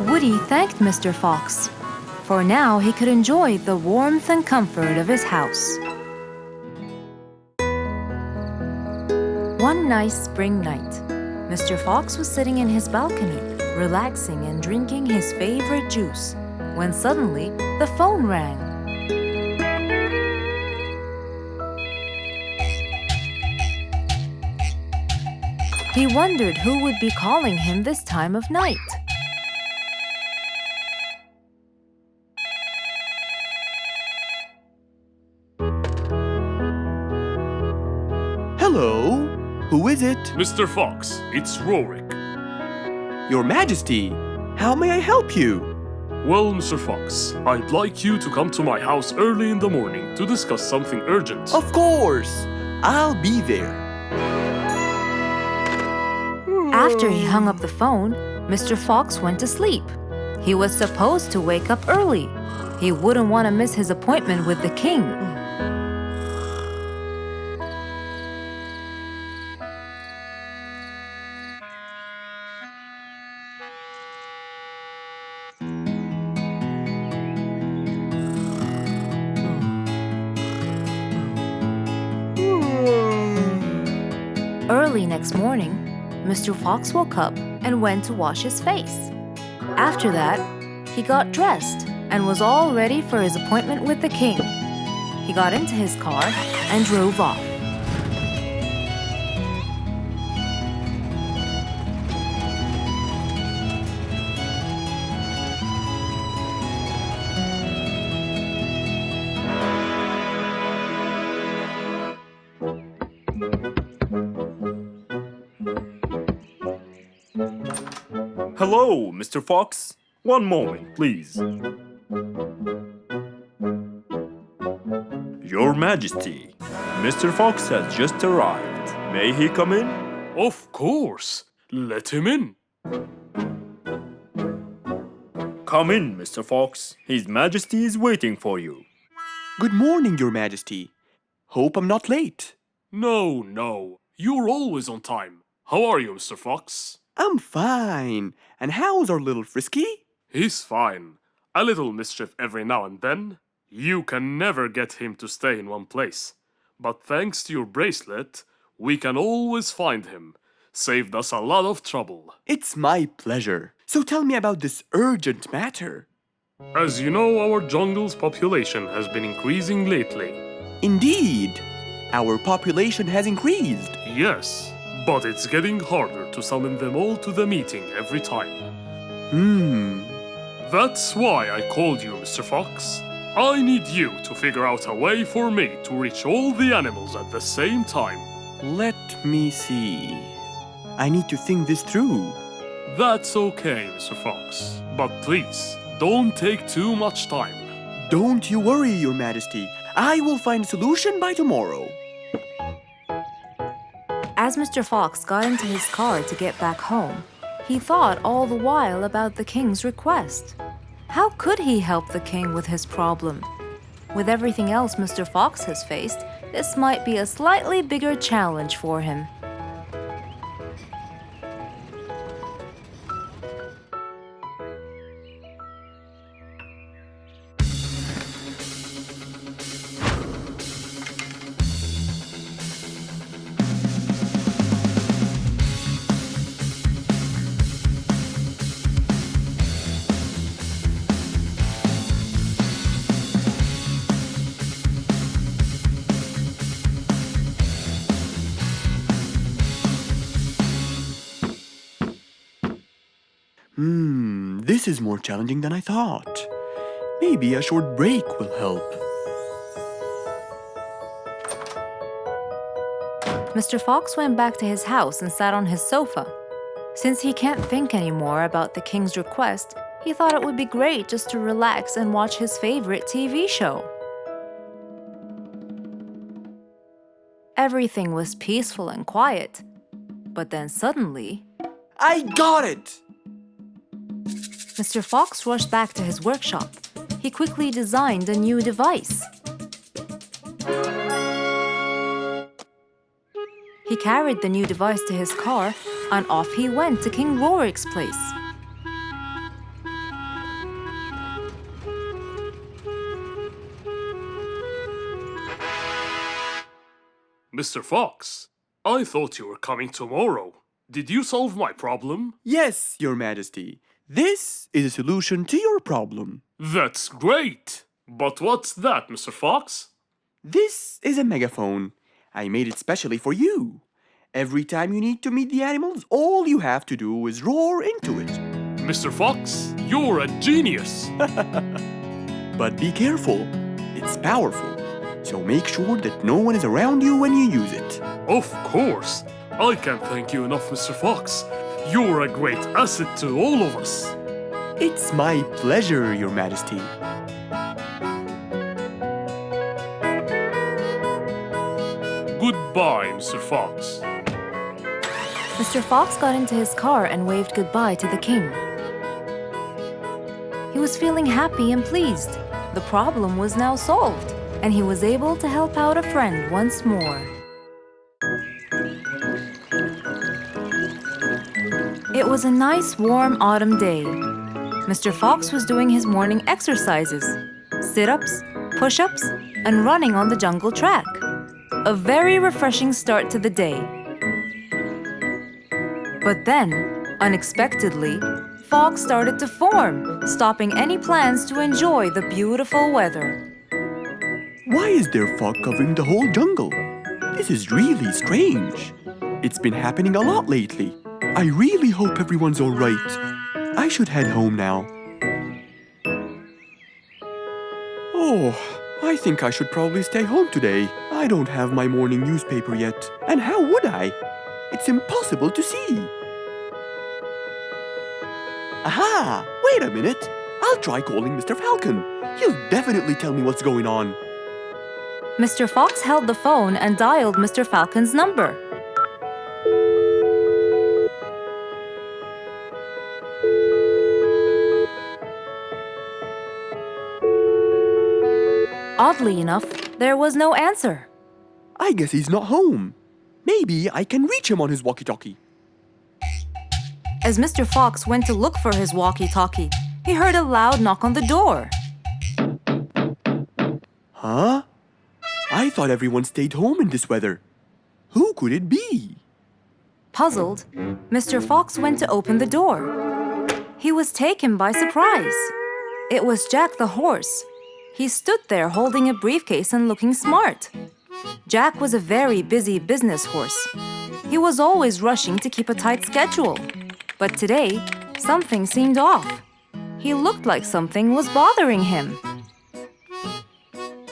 Woody thanked Mr. Fox, for now he could enjoy the warmth and comfort of his house. One nice spring night, Mr. Fox was sitting in his balcony, relaxing and drinking his favorite juice, when suddenly the phone rang. He wondered who would be calling him this time of night. Hello? Who is it? Mr. Fox, it's Rorik. Your Majesty, how may I help you? Well, Mr. Fox, I'd like you to come to my house early in the morning to discuss something urgent. Of course. I'll be there. After he hung up the phone, Mr. Fox went to sleep. He was supposed to wake up early. He wouldn't want to miss his appointment with the king. Early next morning, Mr. Fox woke up and went to wash his face. After that, he got dressed and was all ready for his appointment with the king. He got into his car and drove off. Hello, Mr. Fox. One moment, please. Your Majesty, Mr. Fox has just arrived. May he come in? Of course. Let him in. Come in, Mr. Fox. His Majesty is waiting for you. Good morning, Your Majesty. Hope I'm not late. No. You're always on time. How are you, Mr. Fox? I'm fine. And how's our little Frisky? He's fine. A little mischief every now and then. You can never get him to stay in one place. But thanks to your bracelet, we can always find him. Saved us a lot of trouble. It's my pleasure. So tell me about this urgent matter. As you know, our jungle's population has been increasing lately. Indeed. Our population has increased. Yes, but it's getting harder to summon them all to the meeting every time. That's why I called you, Mr. Fox. I need you to figure out a way for me to reach all the animals at the same time. Let me see. I need to think this through. That's okay, Mr. Fox. But please, don't take too much time. Don't you worry, Your Majesty. I will find a solution by tomorrow. As Mr. Fox got into his car to get back home, he thought all the while about the king's request. How could he help the king with his problem? With everything else Mr. Fox has faced, this might be a slightly bigger challenge for him. This is more challenging than I thought. Maybe a short break will help. Mr. Fox went back to his house and sat on his sofa. Since he can't think anymore about the king's request, he thought it would be great just to relax and watch his favorite TV show. Everything was peaceful and quiet. But then suddenly, I got it! Mr. Fox rushed back to his workshop. He quickly designed a new device. He carried the new device to his car, and off he went to King Rorik's place. Mr. Fox, I thought you were coming tomorrow. Did you solve my problem? Yes, Your Majesty. This is a solution to your problem. That's great! But what's that, Mr. Fox? This is a megaphone. I made it specially for you. Every time you need to meet the animals, all you have to do is roar into it. Mr. Fox, you're a genius! But be careful. It's powerful. So make sure that no one is around you when you use it. Of course! I can't thank you enough, Mr. Fox. You're a great asset to all of us. It's my pleasure, Your Majesty. Goodbye, Mr. Fox. Mr. Fox got into his car and waved goodbye to the king. He was feeling happy and pleased. The problem was now solved, and he was able to help out a friend once more. It was a nice, warm autumn day. Mr. Fox was doing his morning exercises, sit-ups, push-ups, and running on the jungle track. A very refreshing start to the day. But then, unexpectedly, fog started to form, stopping any plans to enjoy the beautiful weather. Why is there fog covering the whole jungle? This is really strange. It's been happening a lot lately. I really hope everyone's all right. I should head home now. Oh, I think I should probably stay home today. I don't have my morning newspaper yet. And how would I? It's impossible to see. Aha! Wait a minute. I'll try calling Mr. Falcon. He'll definitely tell me what's going on. Mr. Fox held the phone and dialed Mr. Falcon's number. Oddly enough, there was no answer. I guess he's not home. Maybe I can reach him on his walkie-talkie. As Mr. Fox went to look for his walkie-talkie, he heard a loud knock on the door. Huh? I thought everyone stayed home in this weather. Who could it be? Puzzled, Mr. Fox went to open the door. He was taken by surprise. It was Jack the horse. He stood there holding a briefcase and looking smart. Jack was a very busy business horse. He was always rushing to keep a tight schedule. But today, something seemed off. He looked like something was bothering him.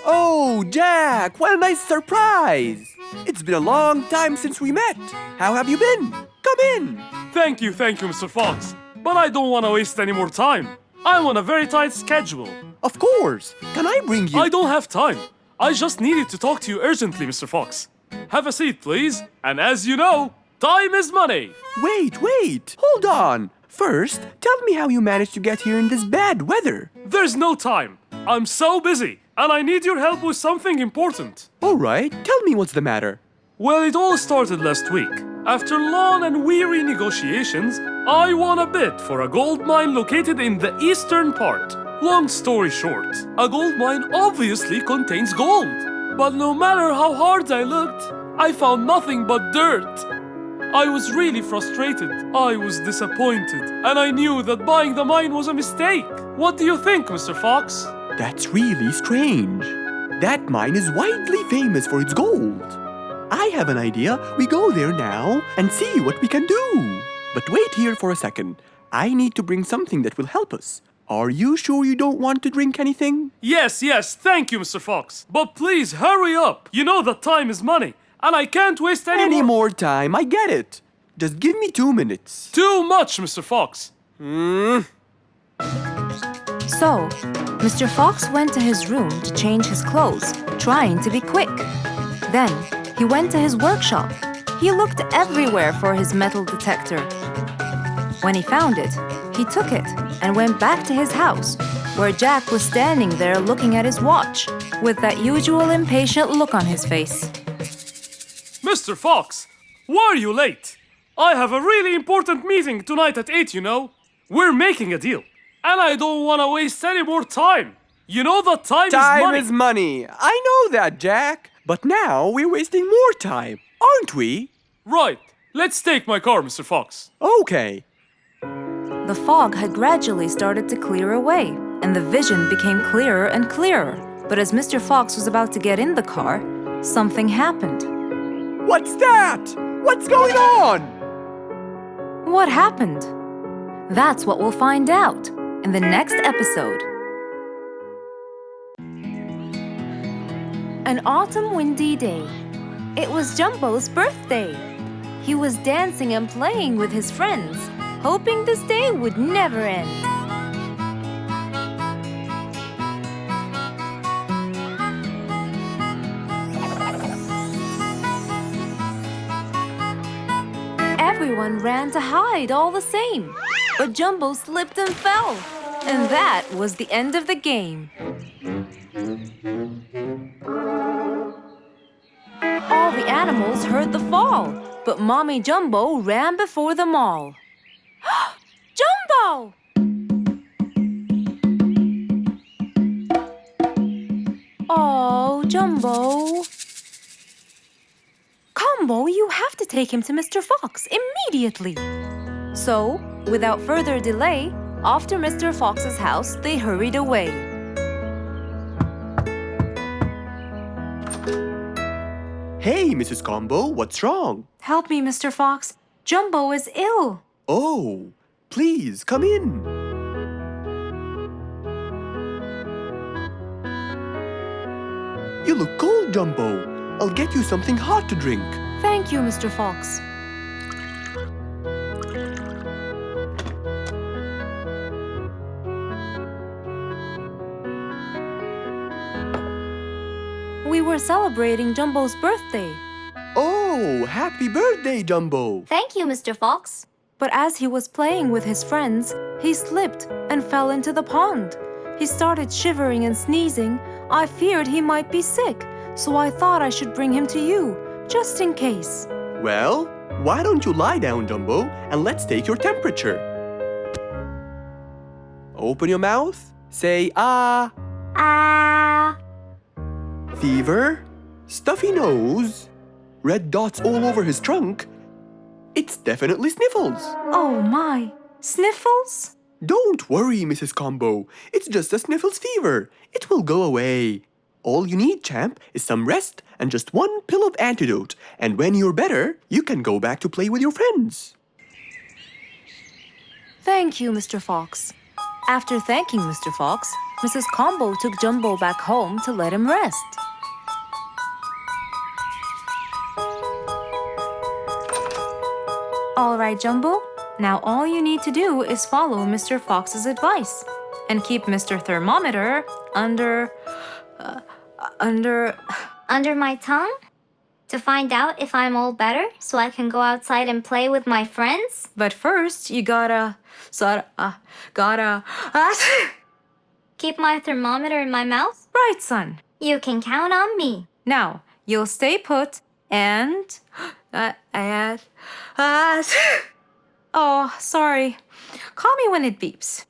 Oh, Jack, what a nice surprise! It's been a long time since we met. How have you been? Come in. Thank you, Mr. Fox. But I don't want to waste any more time. I'm on a very tight schedule. Of course. Can I bring you... I don't have time. I just needed to talk to you urgently, Mr. Fox. Have a seat, please. And as you know, time is money. Wait. Hold on. First, tell me how you managed to get here in this bad weather. There's no time. I'm so busy, and I need your help with something important. All right, tell me what's the matter. Well, it all started last week. After long and weary negotiations, I won a bid for a gold mine located in the eastern part. Long story short, a gold mine obviously contains gold. But no matter how hard I looked, I found nothing but dirt. I was really frustrated. I was disappointed. And I knew that buying the mine was a mistake. What do you think, Mr. Fox? That's really strange. That mine is widely famous for its gold. I have an idea. We go there now and see what we can do. But wait here for a second. I need to bring something that will help us. Are you sure you don't want to drink anything? Yes, thank you, Mr. Fox. But please hurry up. You know that time is money, and I can't waste Any more time, I get it. Just give me 2 minutes. Too much, Mr. Fox. So, Mr. Fox went to his room to change his clothes, trying to be quick. Then, he went to his workshop. He looked everywhere for his metal detector. When he found it, he took it and went back to his house, where Jack was standing there looking at his watch, with that usual impatient look on his face. Mr. Fox, why are you late? I have a really important meeting tonight at 8, you know. We're making a deal, and I don't want to waste any more time. You know that time is money. Time is money. I know that, Jack. But now we're wasting more time, aren't we? Right. Let's take my car, Mr. Fox. Okay. The fog had gradually started to clear away, and the vision became clearer and clearer. But as Mr. Fox was about to get in the car, something happened. What's that? What's going on? What happened? That's what we'll find out in the next episode. An autumn windy day. It was Jumbo's birthday. He was dancing and playing with his friends, hoping this day would never end. Everyone ran to hide all the same, but Jumbo slipped and fell. And that was the end of the game. All the animals heard the fall, but Mommy Jumbo ran before them all. Jumbo! Oh, Jumbo. Combo, you have to take him to Mr. Fox immediately. So, without further delay, off to Mr. Fox's house they hurried away. Hey, Mrs. Combo, what's wrong? Help me, Mr. Fox. Jumbo is ill. Oh, please, come in. You look cold, Jumbo. I'll get you something hot to drink. Thank you, Mr. Fox. We were celebrating Jumbo's birthday. Oh, happy birthday, Jumbo. Thank you, Mr. Fox. But as he was playing with his friends, he slipped and fell into the pond. He started shivering and sneezing. I feared he might be sick, so I thought I should bring him to you, just in case. Well, why don't you lie down, Jumbo, and let's take your temperature. Open your mouth. Say, ah. Ah. Fever, stuffy nose, red dots all over his trunk. It's definitely sniffles. Oh my, sniffles? Don't worry, Mrs. Combo. It's just a sniffles fever. It will go away. All you need, champ, is some rest and just one pill of antidote. And when you're better, you can go back to play with your friends. Thank you, Mr. Fox. After thanking Mr. Fox, Mrs. Combo took Jumbo back home to let him rest. All right, Jumbo. Now all you need to do is follow Mr. Fox's advice and keep Mr. Thermometer under Under my tongue? To find out if I'm all better so I can go outside and play with my friends? But first, you gotta Keep my thermometer in my mouth? Right, son. You can count on me. Now, you'll stay put and oh, sorry. Call me when it beeps.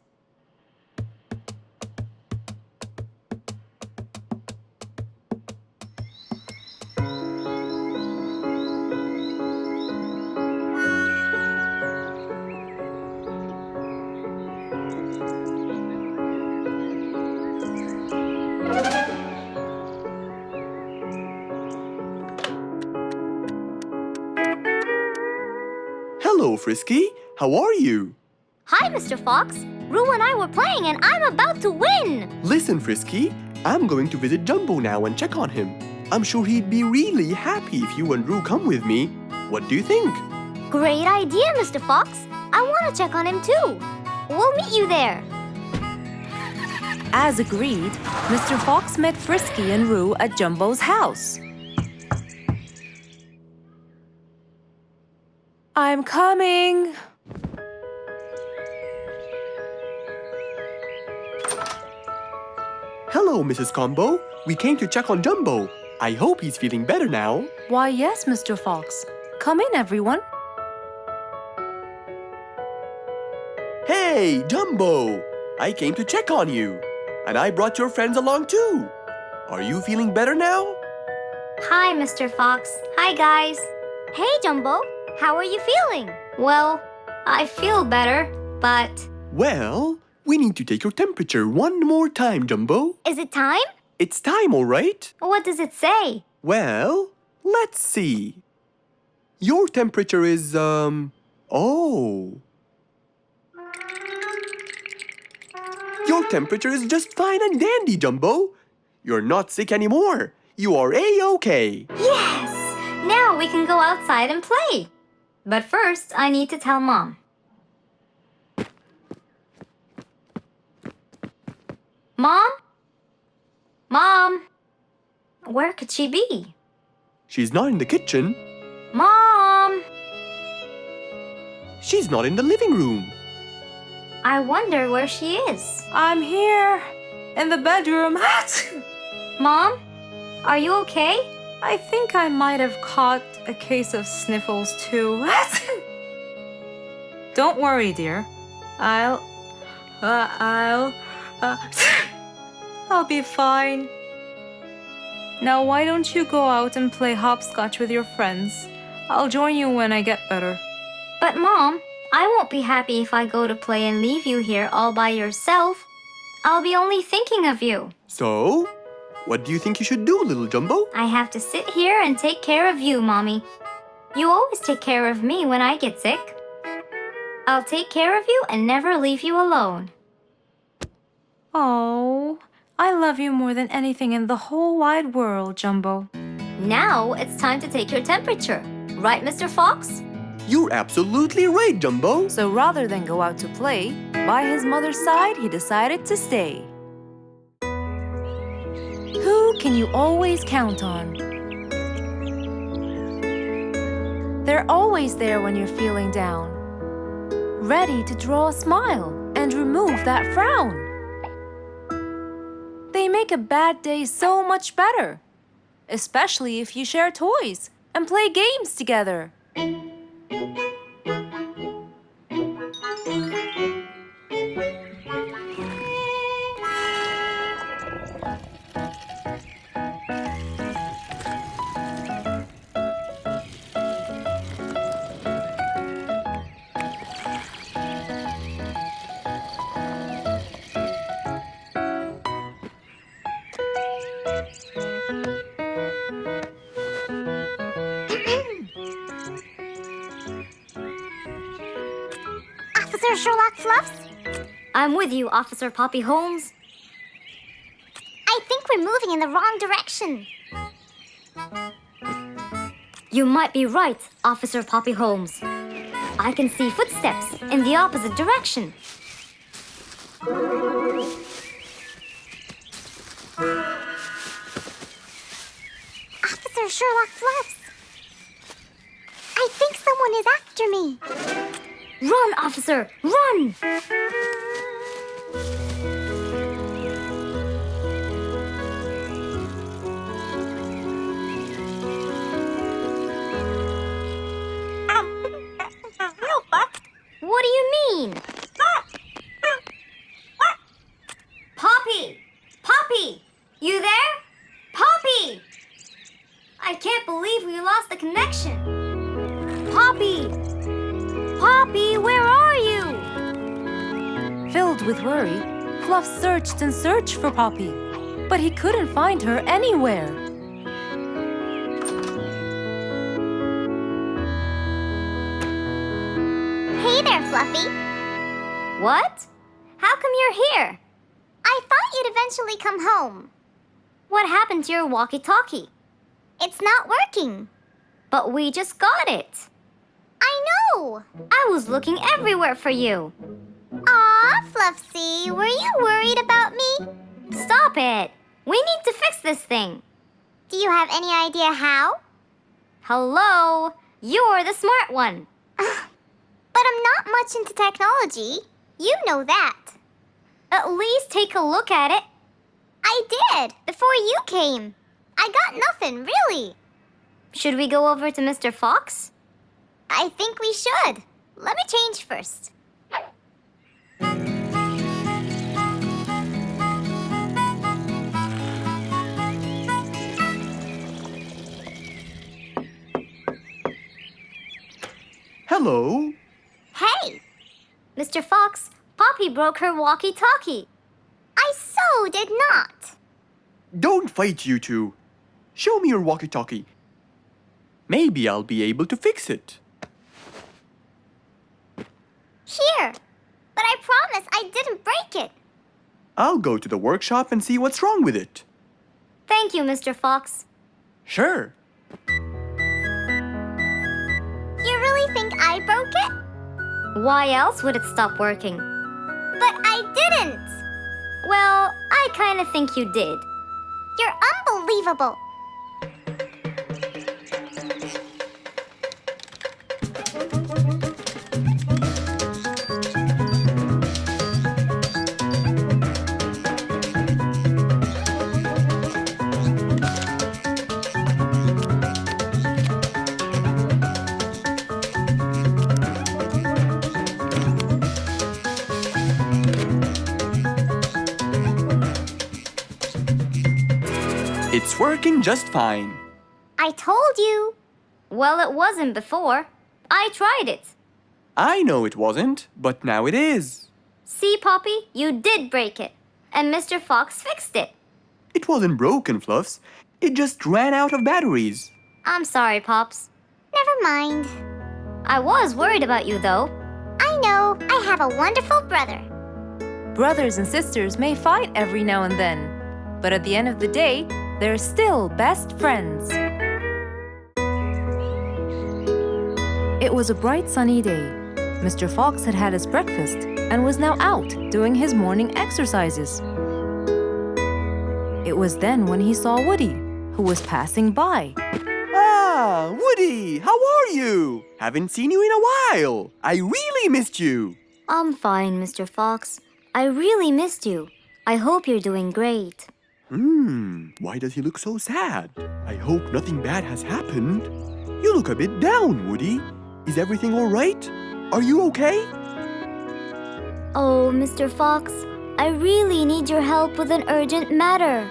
Hello, Frisky. How are you? Hi, Mr. Fox. Roo and I were playing and I'm about to win. Listen, Frisky. I'm going to visit Jumbo now and check on him. I'm sure he'd be really happy if you and Roo come with me. What do you think? Great idea, Mr. Fox. I want to check on him too. We'll meet you there. As agreed, Mr. Fox met Frisky and Roo at Jumbo's house. I'm coming. Hello, Mrs. Combo. We came to check on Jumbo. I hope he's feeling better now. Why, yes, Mr. Fox. Come in, everyone. Hey, Jumbo! I came to check on you. And I brought your friends along too. Are you feeling better now? Hi, Mr. Fox. Hi, guys. Hey, Jumbo. How are you feeling? Well, I feel better, but... Well, we need to take your temperature one more time, Jumbo. Is it time? It's time, all right? What does it say? Well, let's see. Your temperature is, oh. Your temperature is just fine and dandy, Jumbo. You're not sick anymore. You are A-OK. Yes! Now we can go outside and play. But first, I need to tell Mom. Mom? Mom? Where could she be? She's not in the kitchen. Mom! She's not in the living room. I wonder where she is. I'm here, in the bedroom. Mom? Are you okay? I think I might have caught a case of sniffles too. Don't worry, dear. I'll be fine. Now why don't you go out and play hopscotch with your friends? I'll join you when I get better. But Mom, I won't be happy if I go to play and leave you here all by yourself. I'll be only thinking of you. So, what do you think you should do, little Jumbo? I have to sit here and take care of you, Mommy. You always take care of me when I get sick. I'll take care of you and never leave you alone. Oh, I love you more than anything in the whole wide world, Jumbo. Now it's time to take your temperature. Right, Mr. Fox? You're absolutely right, Jumbo. So rather than go out to play, by his mother's side, he decided to stay. Who can you always count on? They're always there when you're feeling down, ready to draw a smile and remove that frown. They make a bad day so much better, especially if you share toys and play games together. Officer Sherlock Fluffs? I'm with you, Officer Poppy Holmes. I think we're moving in the wrong direction. You might be right, Officer Poppy Holmes. I can see footsteps in the opposite direction. Officer Sherlock Fluffs. I think someone is after me. Run, officer! Run! What do you mean? Poppy! Poppy! You there? Poppy! I can't believe we lost the connection. Poppy! Poppy, where are you? Filled with worry, Fluff searched and searched for Poppy, but he couldn't find her anywhere. Hey there, Fluffy. What? How come you're here? I thought you'd eventually come home. What happened to your walkie-talkie? It's not working. But we just got it. I know. I was looking everywhere for you. Aw, Fluffsy, were you worried about me? Stop it. We need to fix this thing. Do you have any idea how? Hello? You're the smart one. But I'm not much into technology. You know that. At least take a look at it. I did, before you came. I got nothing, really. Should we go over to Mr. Fox? I think we should. Let me change first. Hello? Hey, Mr. Fox, Poppy broke her walkie-talkie. I so did not. Don't fight, you two. Show me your walkie-talkie. Maybe I'll be able to fix it. Here. But I promise I didn't break it. I'll go to the workshop and see what's wrong with it. Thank you, Mr. Fox. Sure. You really think I broke it? Why else would it stop working? But I didn't. Well, I kind of think you did. You're unbelievable. It's working just fine. I told you. Well, it wasn't before. I tried it. I know it wasn't, but now it is. See, Poppy, you did break it. And Mr. Fox fixed it. It wasn't broken, Fluffs. It just ran out of batteries. I'm sorry, Pops. Never mind. I was worried about you, though. I know. I have a wonderful brother. Brothers and sisters may fight every now and then, but at the end of the day, they're still best friends. It was a bright sunny day. Mr. Fox had had his breakfast and was now out doing his morning exercises. It was then when he saw Woody, who was passing by. Ah, Woody, how are you? Haven't seen you in a while. I really missed you. I'm fine, Mr. Fox. I really missed you. I hope you're doing great. Why does he look so sad? I hope nothing bad has happened. You look a bit down, Woody. Is everything all right? Are you okay? Oh, Mr. Fox, I really need your help with an urgent matter.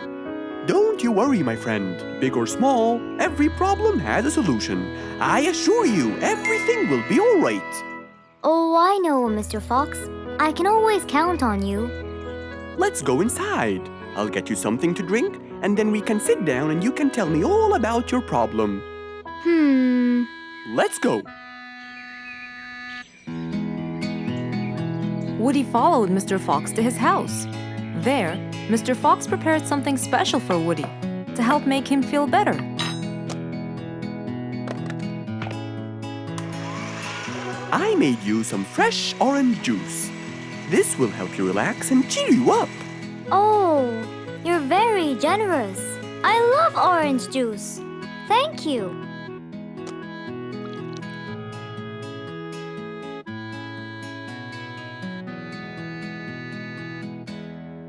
Don't you worry, my friend. Big or small, every problem has a solution. I assure you, everything will be all right. Oh, I know, Mr. Fox. I can always count on you. Let's go inside. I'll get you something to drink, and then we can sit down and you can tell me all about your problem. Let's go. Woody followed Mr. Fox to his house. There, Mr. Fox prepared something special for Woody to help make him feel better. I made you some fresh orange juice. This will help you relax and cheer you up. Oh, you're very generous. I love orange juice. Thank you.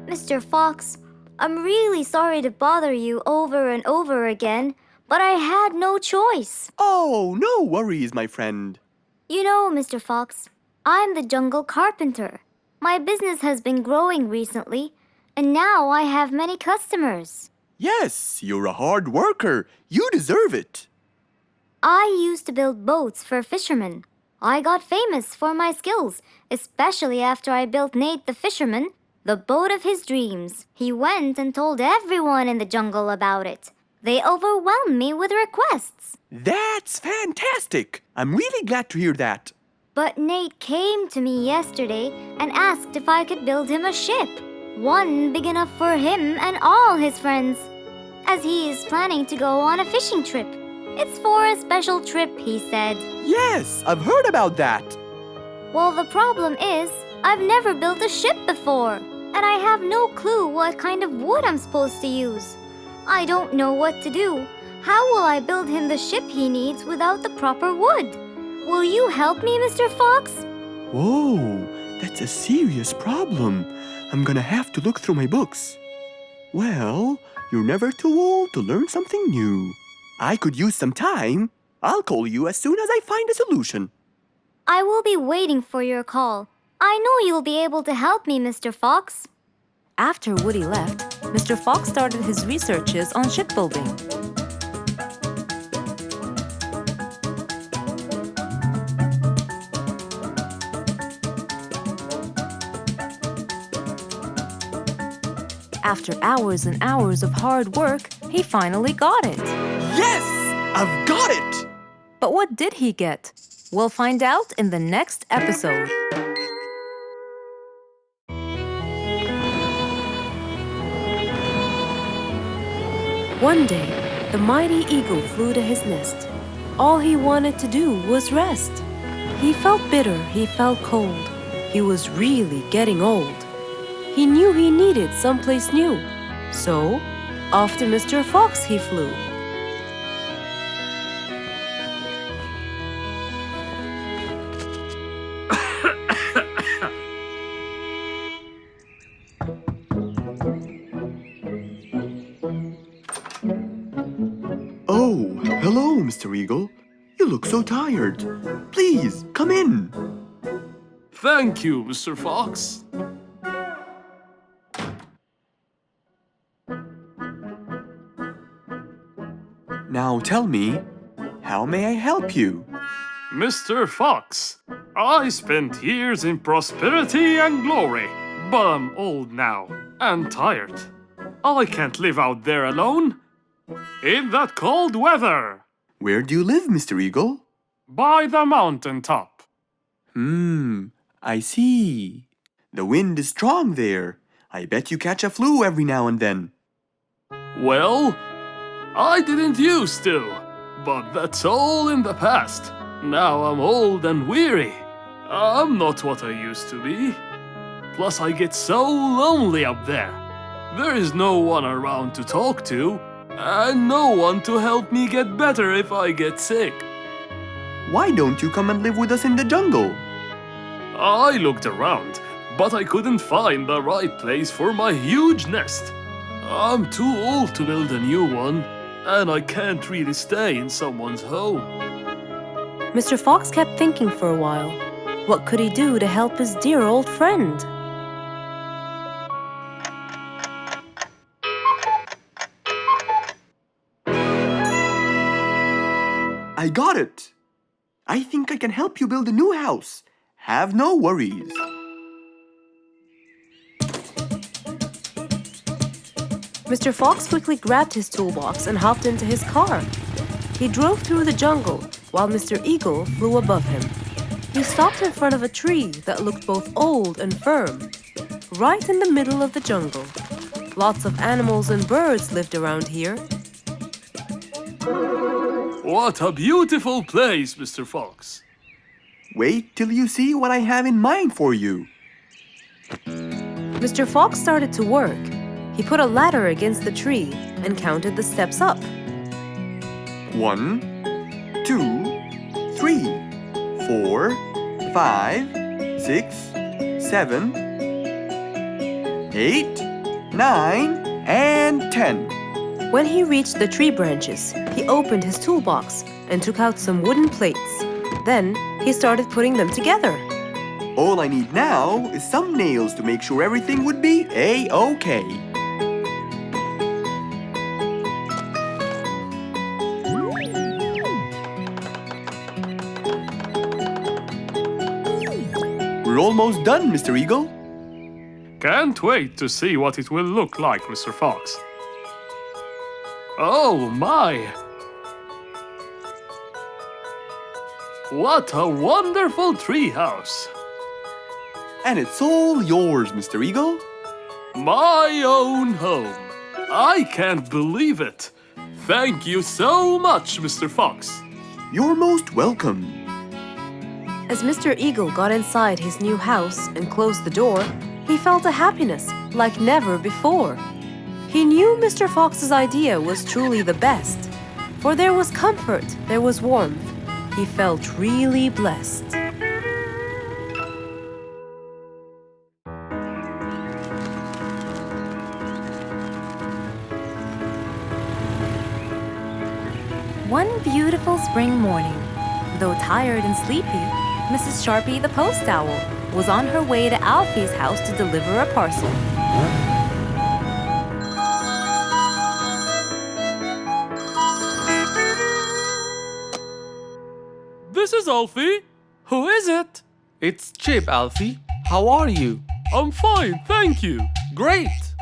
Mr. Fox, I'm really sorry to bother you over and over again, but I had no choice. Oh, no worries, my friend. You know, Mr. Fox, I'm the jungle carpenter. My business has been growing recently, and now I have many customers. Yes, you're a hard worker. You deserve it. I used to build boats for fishermen. I got famous for my skills, especially after I built Nate the fisherman the boat of his dreams. He went and told everyone in the jungle about it. They overwhelmed me with requests. That's fantastic. I'm really glad to hear that. But Nate came to me yesterday and asked if I could build him a ship. One big enough for him and all his friends. as he is planning to go on a fishing trip. It's for a special trip, he said. Yes, I've heard about that. Well, the problem is, I've never built a ship before, and I have no clue what kind of wood I'm supposed to use. I don't know what to do. How will I build him the ship he needs without the proper wood? Will you help me, Mr. Fox? Whoa, that's a serious problem. I'm gonna have to look through my books. Well, you're never too old to learn something new. I could use some time. I'll call you as soon as I find a solution. I will be waiting for your call. I know you'll be able to help me, Mr. Fox. After Woody left, Mr. Fox started his researches on shipbuilding. After hours and hours of hard work, he finally got it. Yes! I've got it! But what did he get? We'll find out in the next episode. One day, the mighty eagle flew to his nest. All he wanted to do was rest. He felt bitter, he felt cold. He was really getting old. He knew he needed someplace new. So, off to Mr. Fox he flew. Oh, hello, Mr. Eagle. You look so tired. Please, come in. Thank you, Mr. Fox. Now tell me, how may I help you? Mr. Fox, I spent years in prosperity and glory, but I'm old now and tired. I can't live out there alone in that cold weather. Where do you live, Mr. Eagle? By the mountain top. I see. The wind is strong there. I bet you catch a flu every now and then. Well, I didn't used to, but that's all in the past. Now I'm old and weary. I'm not what I used to be. Plus, I get so lonely up there. There is no one around to talk to, and no one to help me get better if I get sick. Why don't you come and live with us in the jungle? I looked around, but I couldn't find the right place for my huge nest. I'm too old to build a new one, and I can't really stay in someone's home. Mr. Fox kept thinking for a while. What could he do to help his dear old friend? I got it! I think I can help you build a new house. Have no worries. Mr. Fox quickly grabbed his toolbox and hopped into his car. He drove through the jungle while Mr. Eagle flew above him. He stopped in front of a tree that looked both old and firm, right in the middle of the jungle. Lots of animals and birds lived around here. What a beautiful place, Mr. Fox. Wait till you see what I have in mind for you. Mr. Fox started to work. He put a ladder against the tree and counted the steps up. 1, 2, 3, 4, 5, 6, 7, 8, 9, and 10. When he reached the tree branches, he opened his toolbox and took out some wooden plates. Then he started putting them together. All I need now is some nails to make sure everything would be A-OK. We're almost done, Mr. Eagle. Can't wait to see what it will look like, Mr. Fox. Oh my! What a wonderful treehouse! And it's all yours, Mr. Eagle. My own home. I can't believe it. Thank you so much, Mr. Fox. You're most welcome. As Mr. Eagle got inside his new house and closed the door, he felt a happiness like never before. He knew Mr. Fox's idea was truly the best, for there was comfort, there was warmth. He felt really blessed. One beautiful spring morning, though tired and sleepy, Mrs. Sharpie the post owl was on her way to Alfie's house to deliver a parcel. This is Alfie. Who is it? It's Chip, Alfie. How are you? I'm fine, thank you. Great!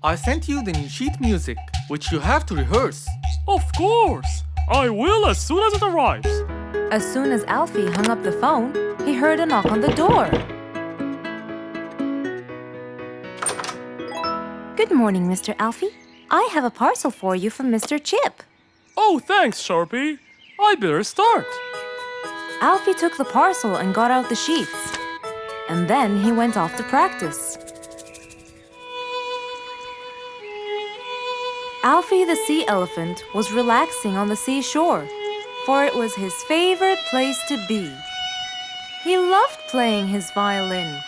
I sent you the new sheet music, which you have to rehearse. Of course. I will as soon as it arrives. As soon as Alfie hung up the phone, he heard a knock on the door. Good morning, Mr. Alfie. I have a parcel for you from Mr. Chip. Oh, thanks, Sharpie. I better start. Alfie took the parcel and got out the sheets. And then he went off to practice. Alfie the sea elephant was relaxing on the seashore, for it was his favorite place to be. He loved playing his violin,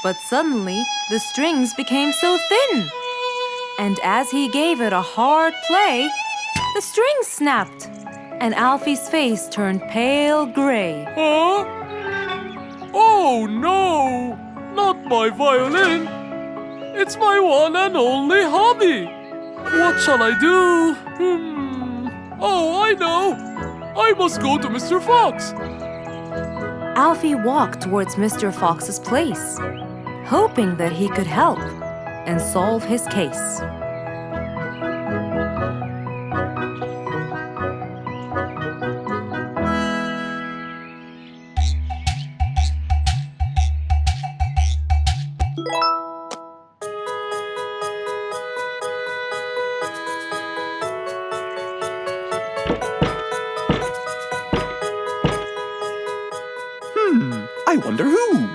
but suddenly the strings became so thin. And as he gave it a hard play, the strings snapped, and Alfie's face turned pale gray. Huh? Oh no! Not my violin! It's my one and only hobby! What shall I do? Oh, I know! I must go to Mr. Fox! Alfie walked towards Mr. Fox's place, hoping that he could help and solve his case. I wonder who?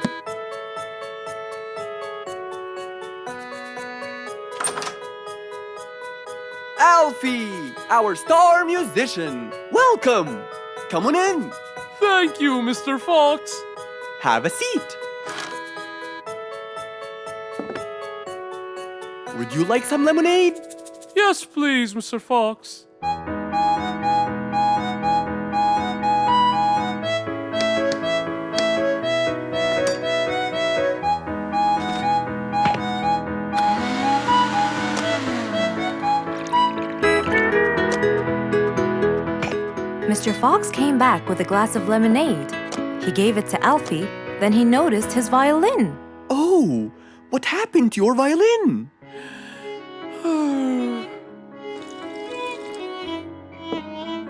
Alfie, our star musician. Welcome. Come on in. Thank you, Mr. Fox. Have a seat. Would you like some lemonade? Yes, please, Mr. Fox. Mr. Fox came back with a glass of lemonade. He gave it to Alfie, then he noticed his violin. Oh, what happened to your violin?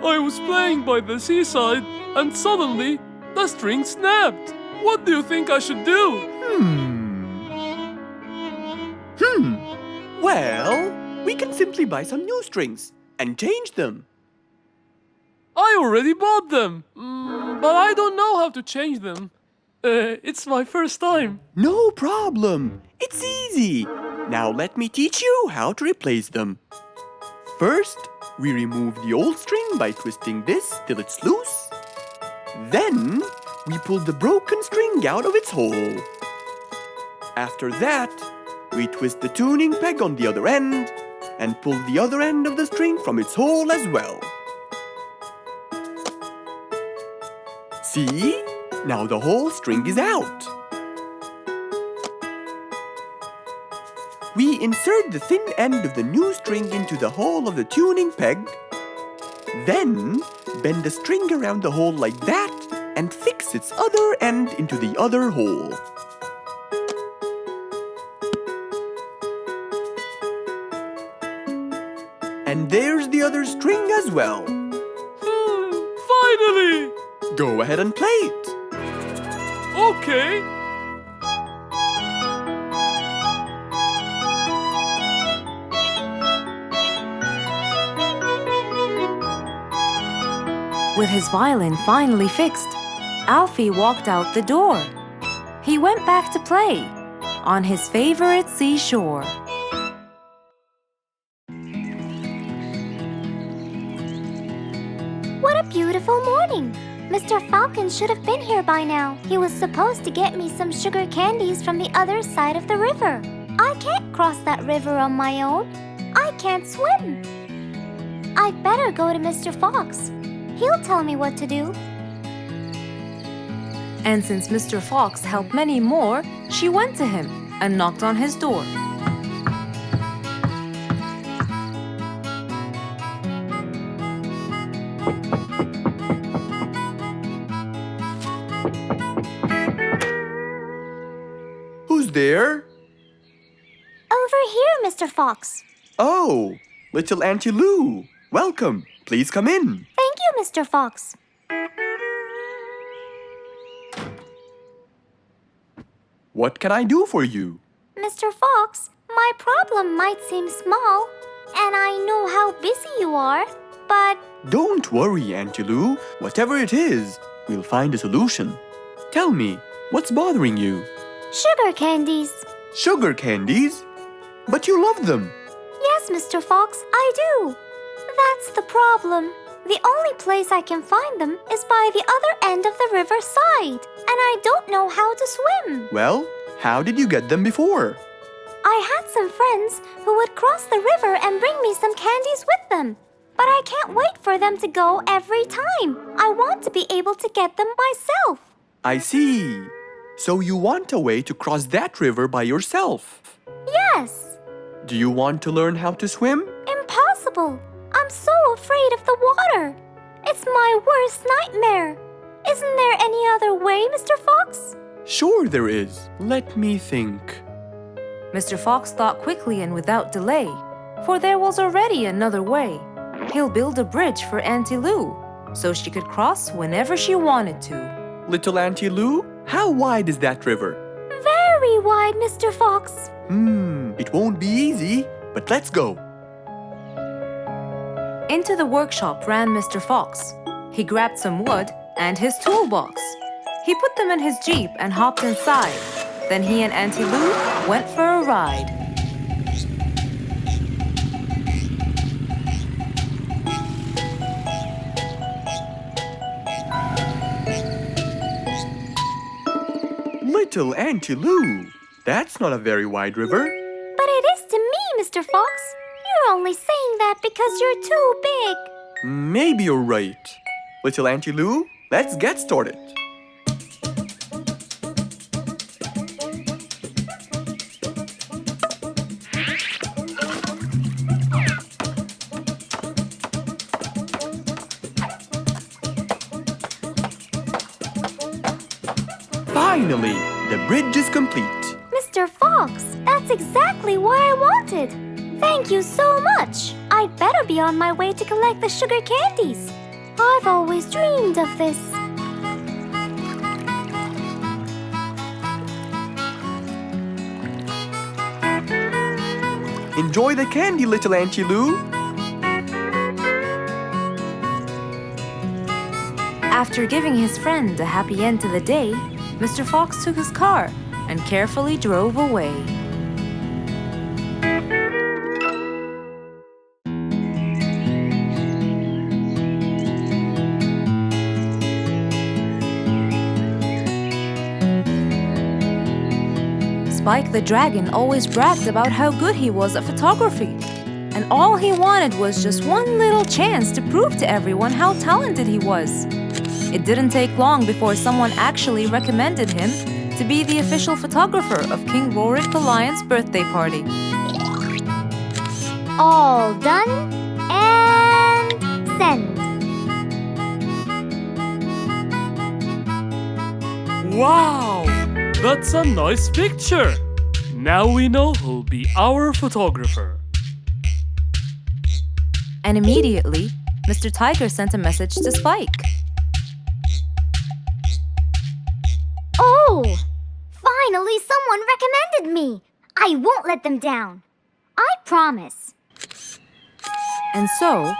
I was playing by the seaside and suddenly the string snapped. What do you think I should do? Well, we can simply buy some new strings and change them. I already bought them, but I don't know how to change them. It's my first time. No problem. It's easy. Now let me teach you how to replace them. First, we remove the old string by twisting this till it's loose. Then, we pull the broken string out of its hole. After that, we twist the tuning peg on the other end and pull the other end of the string from its hole as well. See? Now the whole string is out. We insert the thin end of the new string into the hole of the tuning peg. Then, bend the string around the hole like that and fix its other end into the other hole. And there's the other string as well. Finally! Go ahead and play it. Okay. With his violin finally fixed, Alfie walked out the door. He went back to play on his favorite seashore. What a beautiful morning! Mr. Falcon should have been here by now. He was supposed to get me some sugar candies from the other side of the river. I can't cross that river on my own. I can't swim. I'd better go to Mr. Fox. He'll tell me what to do. And since Mr. Fox helped many more, she went to him and knocked on his door. Who's there? Over here, Mr. Fox. Oh, little Auntie Lou. Welcome. Please come in. Thank you, Mr. Fox. What can I do for you? Mr. Fox, my problem might seem small, and I know how busy you are, but Don't worry, Auntie Lou. Whatever it is, we'll find a solution. Tell me, what's bothering you? sugar candies. Sugar candies? But you love them. Yes, Mr. Fox, I do. That's the problem. The only place I can find them is by the other end of the river side, and I don't know how to swim. Well, how did you get them before? I had some friends who would cross the river and bring me some candies with them. But I can't wait for them to go every time. I want to be able to get them myself. I see. So you want a way to cross that river by yourself. Yes. Do you want to learn how to swim? Impossible. I'm so afraid of the water. It's my worst nightmare. Isn't there any other way, Mr. Fox? Sure there is. Let me think. Mr. Fox thought quickly and without delay, for there was already another way. He'll build a bridge for Auntie Lou, so she could cross whenever she wanted to. Little Auntie Lou, how wide is that river? Very wide, Mr. Fox. It won't be easy, but let's go. Into the workshop ran Mr. Fox. He grabbed some wood and his toolbox. He put them in his Jeep and hopped inside. Then he and Auntie Lou went for a ride. Little Auntie Lou, that's not a very wide river. But it is to me, Mr. Fox. You're only saying that because you're too big. Maybe you're right. Little Auntie Lou, let's get started. Finally, the bridge is complete. Mr. Fox, that's exactly what I wanted. Thank you so much. I'd better be on my way to collect the sugar candies. I've always dreamed of this. Enjoy the candy, little Auntie Lou. After giving his friend a happy end to the day, Mr. Fox took his car and carefully drove away. Spike the Dragon always bragged about how good he was at photography. And all he wanted was just one little chance to prove to everyone how talented he was. It didn't take long before someone actually recommended him to be the official photographer of King Rorik the Lion's birthday party. All done and send. Wow! That's a nice picture! Now we know who'll be our photographer. And immediately, Mr. Tiger sent a message to Spike. Oh! Finally, someone recommended me. I won't let them down. I promise. And so,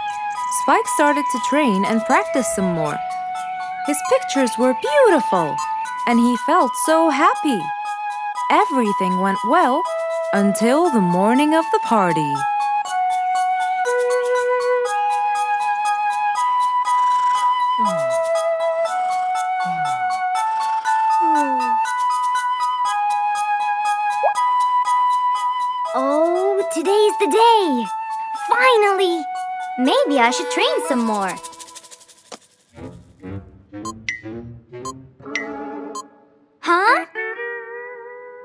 Spike started to train and practice some more. His pictures were beautiful, and he felt so happy. Everything went well until the morning of the party. Oh, today's the day! Finally! Maybe I should train some more. Huh?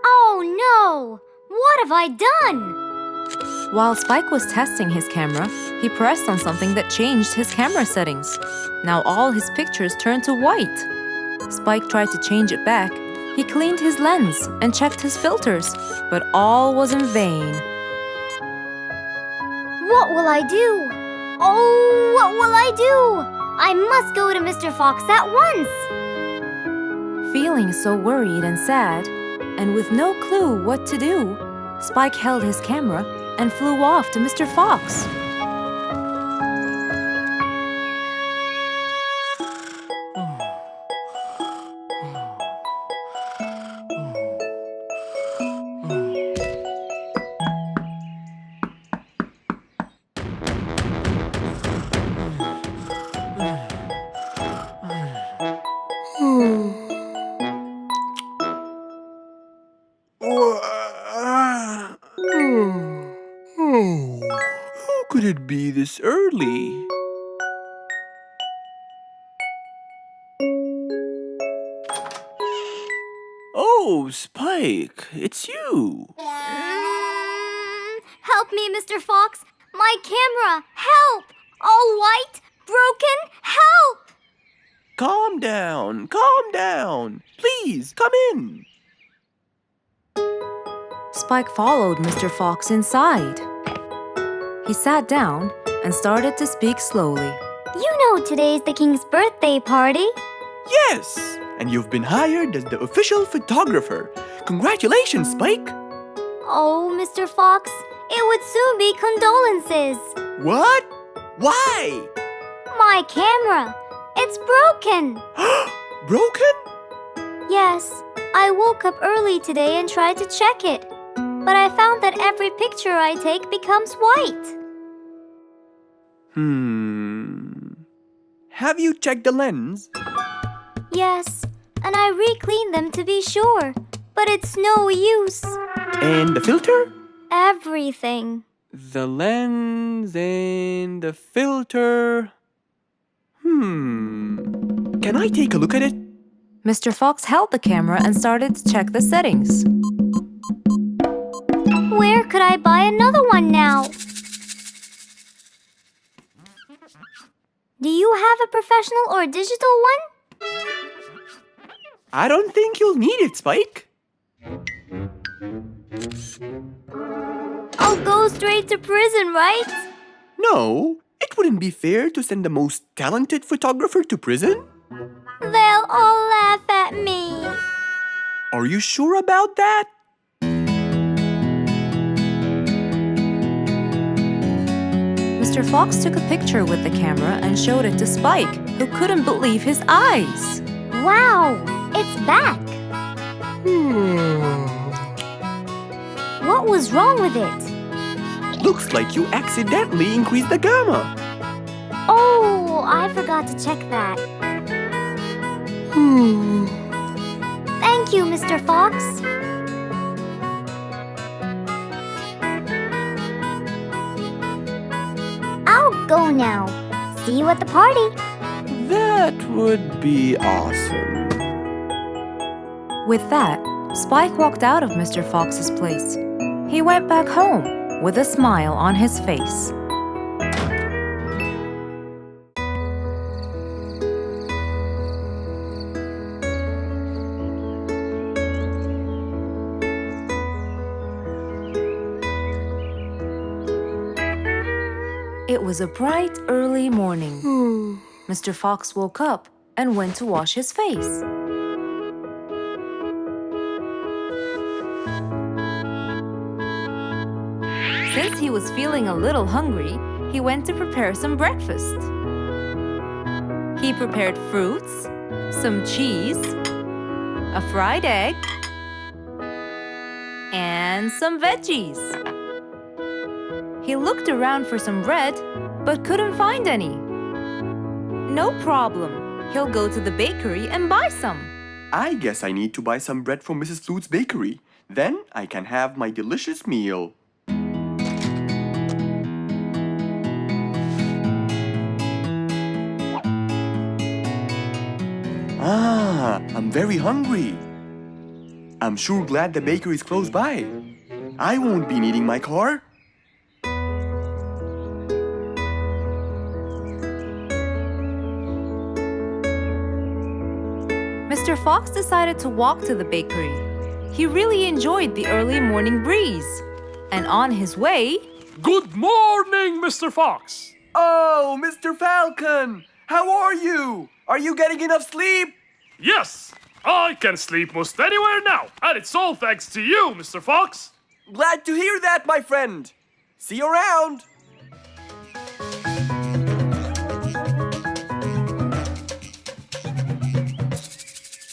Oh no! What have I done? While Spike was testing his camera, he pressed on something that changed his camera settings. Now all his pictures turned to white. Spike tried to change it back. He cleaned his lens and checked his filters, but all was in vain. What will I do? Oh, what will I do? I must go to Mr. Fox at once. Feeling so worried and sad, and with no clue what to do, Spike held his camera and flew off to Mr. Fox. Who could it be this early? Oh, Spike, it's you. Help me, Mr. Fox. My camera. Help! All white, broken. Help! Calm down. Please, come in. Spike followed Mr. Fox inside. He sat down and started to speak slowly. You know today's the king's birthday party. Yes, and you've been hired as the official photographer. Congratulations, Spike. Oh, Mr. Fox, it would soon be condolences. What? Why? My camera. It's broken. Broken? Yes, I woke up early today and tried to check it. But I found that every picture I take becomes white. Have you checked the lens? Yes, and I re-cleaned them to be sure. But it's no use. And the filter? Everything. The lens and the filter. Can I take a look at it? Mr. Fox held the camera and started to check the settings. Where could I buy another one now? Do you have a professional or digital one? I don't think you'll need it, Spike. I'll go straight to prison, right? No, it wouldn't be fair to send the most talented photographer to prison. They'll all laugh at me. Are you sure about that? Mr. Fox took a picture with the camera and showed it to Spike, who couldn't believe his eyes. Wow, it's back. What was wrong with it? Looks like you accidentally increased the gamma. Oh, I forgot to check that. Thank you, Mr. Fox. I'll go now. See you at the party. That would be awesome. With that, Spike walked out of Mr. Fox's place. He went back home with a smile on his face. It was a bright, early morning. Mr. Fox woke up and went to wash his face. Since he was feeling a little hungry, he went to prepare some breakfast. He prepared fruits, some cheese, a fried egg, and some veggies. He looked around for some bread, but couldn't find any. No problem. He'll go to the bakery and buy some. I guess I need to buy some bread from Mrs. Flute's bakery. Then I can have my delicious meal. I'm very hungry. I'm sure glad the bakery is close by. I won't be needing my car. Mr. Fox decided to walk to the bakery. He really enjoyed the early morning breeze. And on his way... Good morning, Mr. Fox. Oh, Mr. Falcon! How are you? Are you getting enough sleep? Yes, I can sleep most anywhere now, and it's all thanks to you, Mr. Fox. Glad to hear that, my friend. See you around.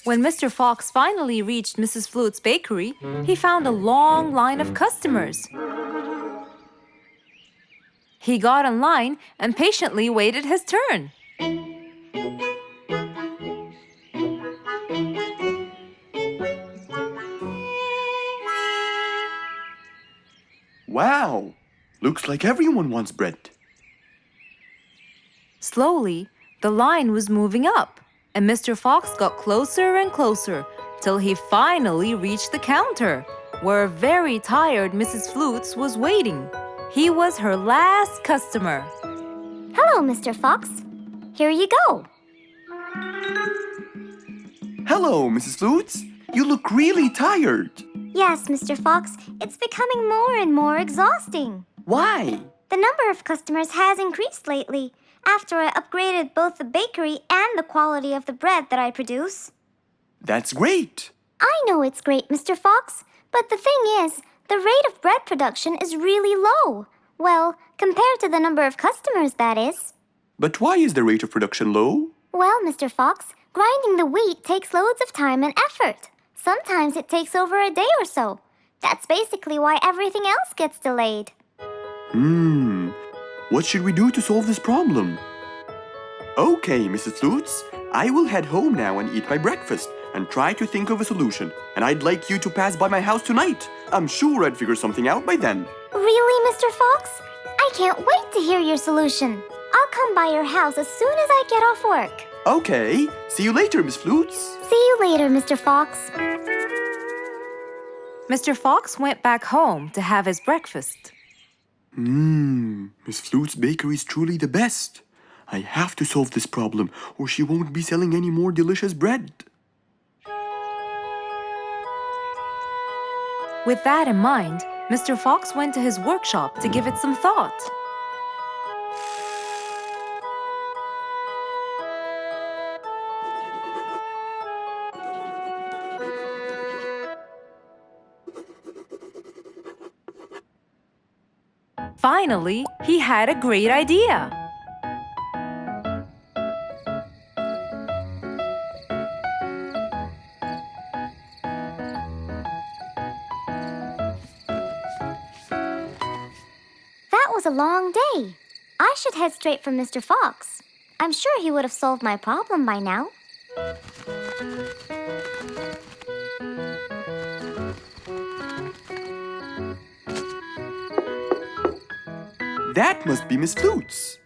When Mr. Fox finally reached Mrs. Flute's bakery, he found a long line of customers. He got in line and patiently waited his turn. Wow! Looks like everyone wants bread. Slowly, the line was moving up, and Mr. Fox got closer and closer till he finally reached the counter, where a very tired Mrs. Flutes was waiting. He was her last customer. Hello, Mr. Fox. Here you go. Hello, Mrs. Flutes. You look really tired. Yes, Mr. Fox, it's becoming more and more exhausting. Why? The number of customers has increased lately after I upgraded both the bakery and the quality of the bread that I produce. That's great. I know it's great, Mr. Fox, but the thing is, the rate of bread production is really low. Well, compared to the number of customers, that is. But why is the rate of production low? Well, Mr. Fox, grinding the wheat takes loads of time and effort. Sometimes it takes over a day or so. That's basically why everything else gets delayed. What should we do to solve this problem? Okay, Mrs. Flutes, I will head home now and eat my breakfast and try to think of a solution. And I'd like you to pass by my house tonight. I'm sure I'd figure something out by then. Really, Mr. Fox? I can't wait to hear your solution. I'll come by your house as soon as I get off work. Okay, see you later, Miss Flutes. See you later, Mr. Fox. Mr. Fox went back home to have his breakfast. Miss Flute's bakery is truly the best. I have to solve this problem, or she won't be selling any more delicious bread. With that in mind, Mr. Fox went to his workshop to give it some thought. Finally, he had a great idea. That was a long day. I should head straight for Mr. Fox. I'm sure he would have solved my problem by now. That must be Miss Flutes.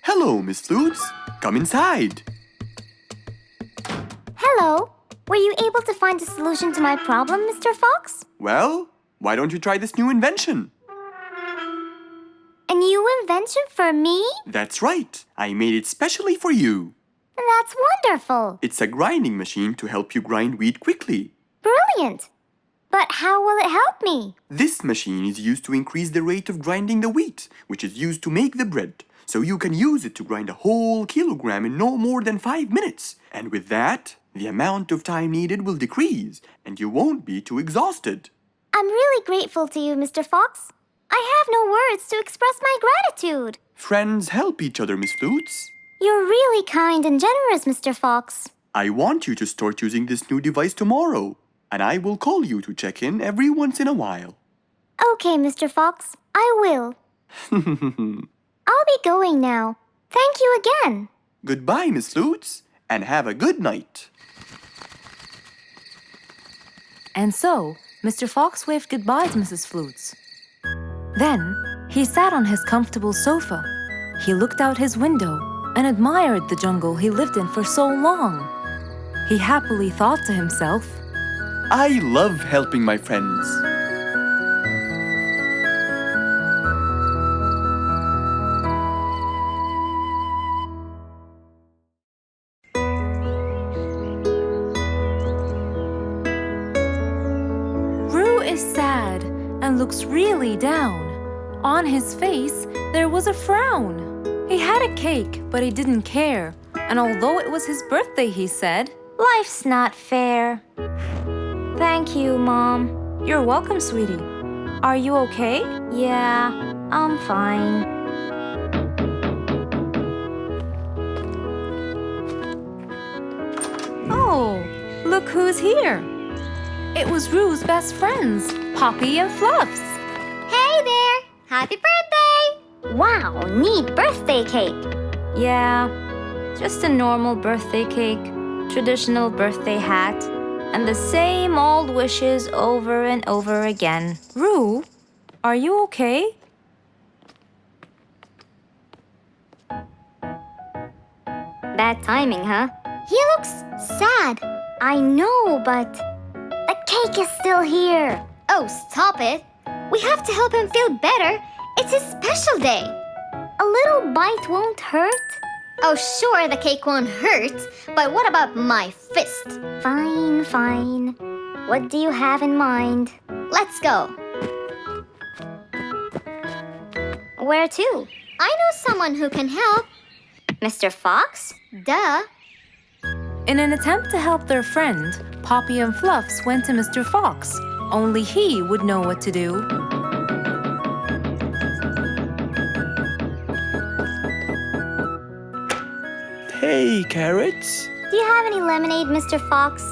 Hello, Miss Flutes. Come inside. Hello. Were you able to find a solution to my problem, Mr. Fox? Well, why don't you try this new invention? A new invention for me? That's right. I made it specially for you. That's wonderful. It's a grinding machine to help you grind wheat quickly. Brilliant. But how will it help me? This machine is used to increase the rate of grinding the wheat, which is used to make the bread. So you can use it to grind a whole kilogram in no more than 5 minutes. And with that, the amount of time needed will decrease, and you won't be too exhausted. I'm really grateful to you, Mr. Fox. I have no words to express my gratitude. Friends help each other, Miss Flutes. You're really kind and generous, Mr. Fox. I want you to start using this new device tomorrow, and I will call you to check in every once in a while. Okay, Mr. Fox, I will. I'll be going now. Thank you again. Goodbye, Miss Flutes, and have a good night. And so, Mr. Fox waved goodbye to Mrs. Flutes. Then, he sat on his comfortable sofa. He looked out his window and admired the jungle he lived in for so long. He happily thought to himself, I love helping my friends. Roo is sad and looks really down. On his face, there was a frown. He had a cake, but he didn't care. And although it was his birthday, he said, Life's not fair. Thank you, Mom. You're welcome, sweetie. Are you okay? Yeah, I'm fine. Oh, look who's here. It was Roo's best friends, Poppy and Fluffs. Hey there! Happy birthday! Wow, neat birthday cake. Yeah, just a normal birthday cake, traditional birthday hat, and the same old wishes over and over again. Roo, are you okay? Bad timing, huh? He looks sad. I know, but the cake is still here. Oh, stop it. We have to help him feel better. It's his special day. A little bite won't hurt. Oh, sure, the cake won't hurt. But what about my fist? Fine, fine. What do you have in mind? Let's go. Where to? I know someone who can help. Mr. Fox? Duh. In an attempt to help their friend, Poppy and Fluffs went to Mr. Fox. Only he would know what to do. Hey, Carrots. Do you have any lemonade, Mr. Fox?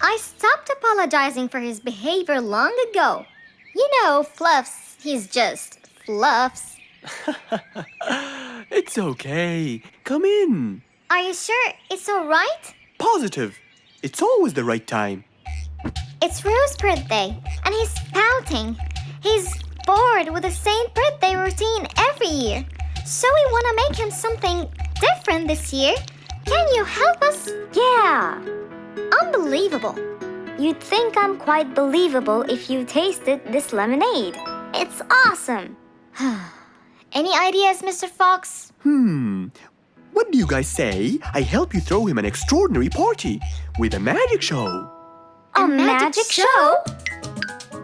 I stopped apologizing for his behavior long ago. You know, Fluffs, he's just Fluffs. It's okay. Come in. Are you sure it's all right? Positive. It's always the right time. It's Roo's birthday, and he's pouting. He's bored with the same birthday routine every year. So we want to make him something different this year. Can you help us? Yeah. Unbelievable. You'd think I'm quite believable if you tasted this lemonade. It's awesome. Any ideas, Mr. Fox? What do you guys say? I help you throw him an extraordinary party with a magic show. A magic show?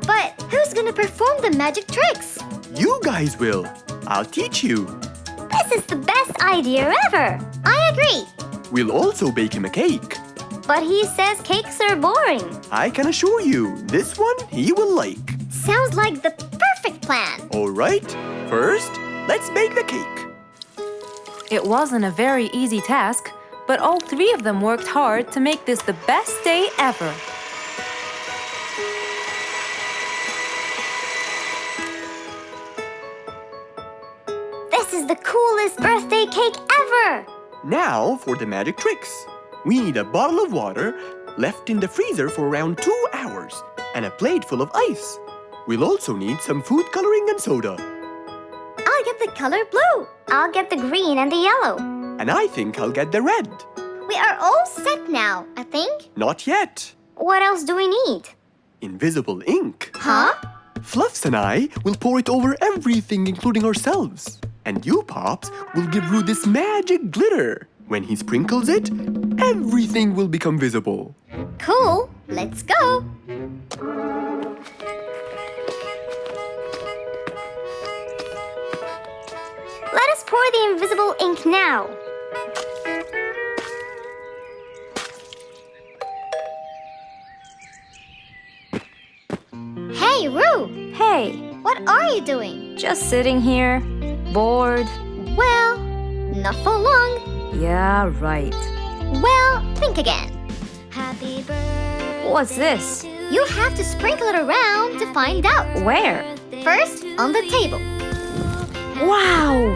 But who's gonna perform the magic tricks? You guys will. I'll teach you. This is the best idea ever. I agree. We'll also bake him a cake. But he says cakes are boring. I can assure you, this one he will like. Sounds like the perfect plan. All right, first, let's bake the cake. It wasn't a very easy task, but all three of them worked hard to make this the best day ever. This is the coolest birthday cake ever. Now for the magic tricks. We need a bottle of water left in the freezer for around 2 hours and a plate full of ice. We'll also need some food coloring and soda. I'll get the color blue. I'll get the green and the yellow. And I think I'll get the red. We are all set now, I think. Not yet. What else do we need? Invisible ink. Huh? Fluffs and I will pour it over everything, including ourselves. And you, Pops, will give Roo this magic glitter. When he sprinkles it, everything will become visible. Cool. Let's go. Let us pour the invisible ink now. Hey, Roo! Hey, What are you doing? just sitting here, bored. Well, not for long. Yeah, right. Well, think again. Happy birthday. What's this? You have to sprinkle it around to find out. Where? First, on the table. Wow!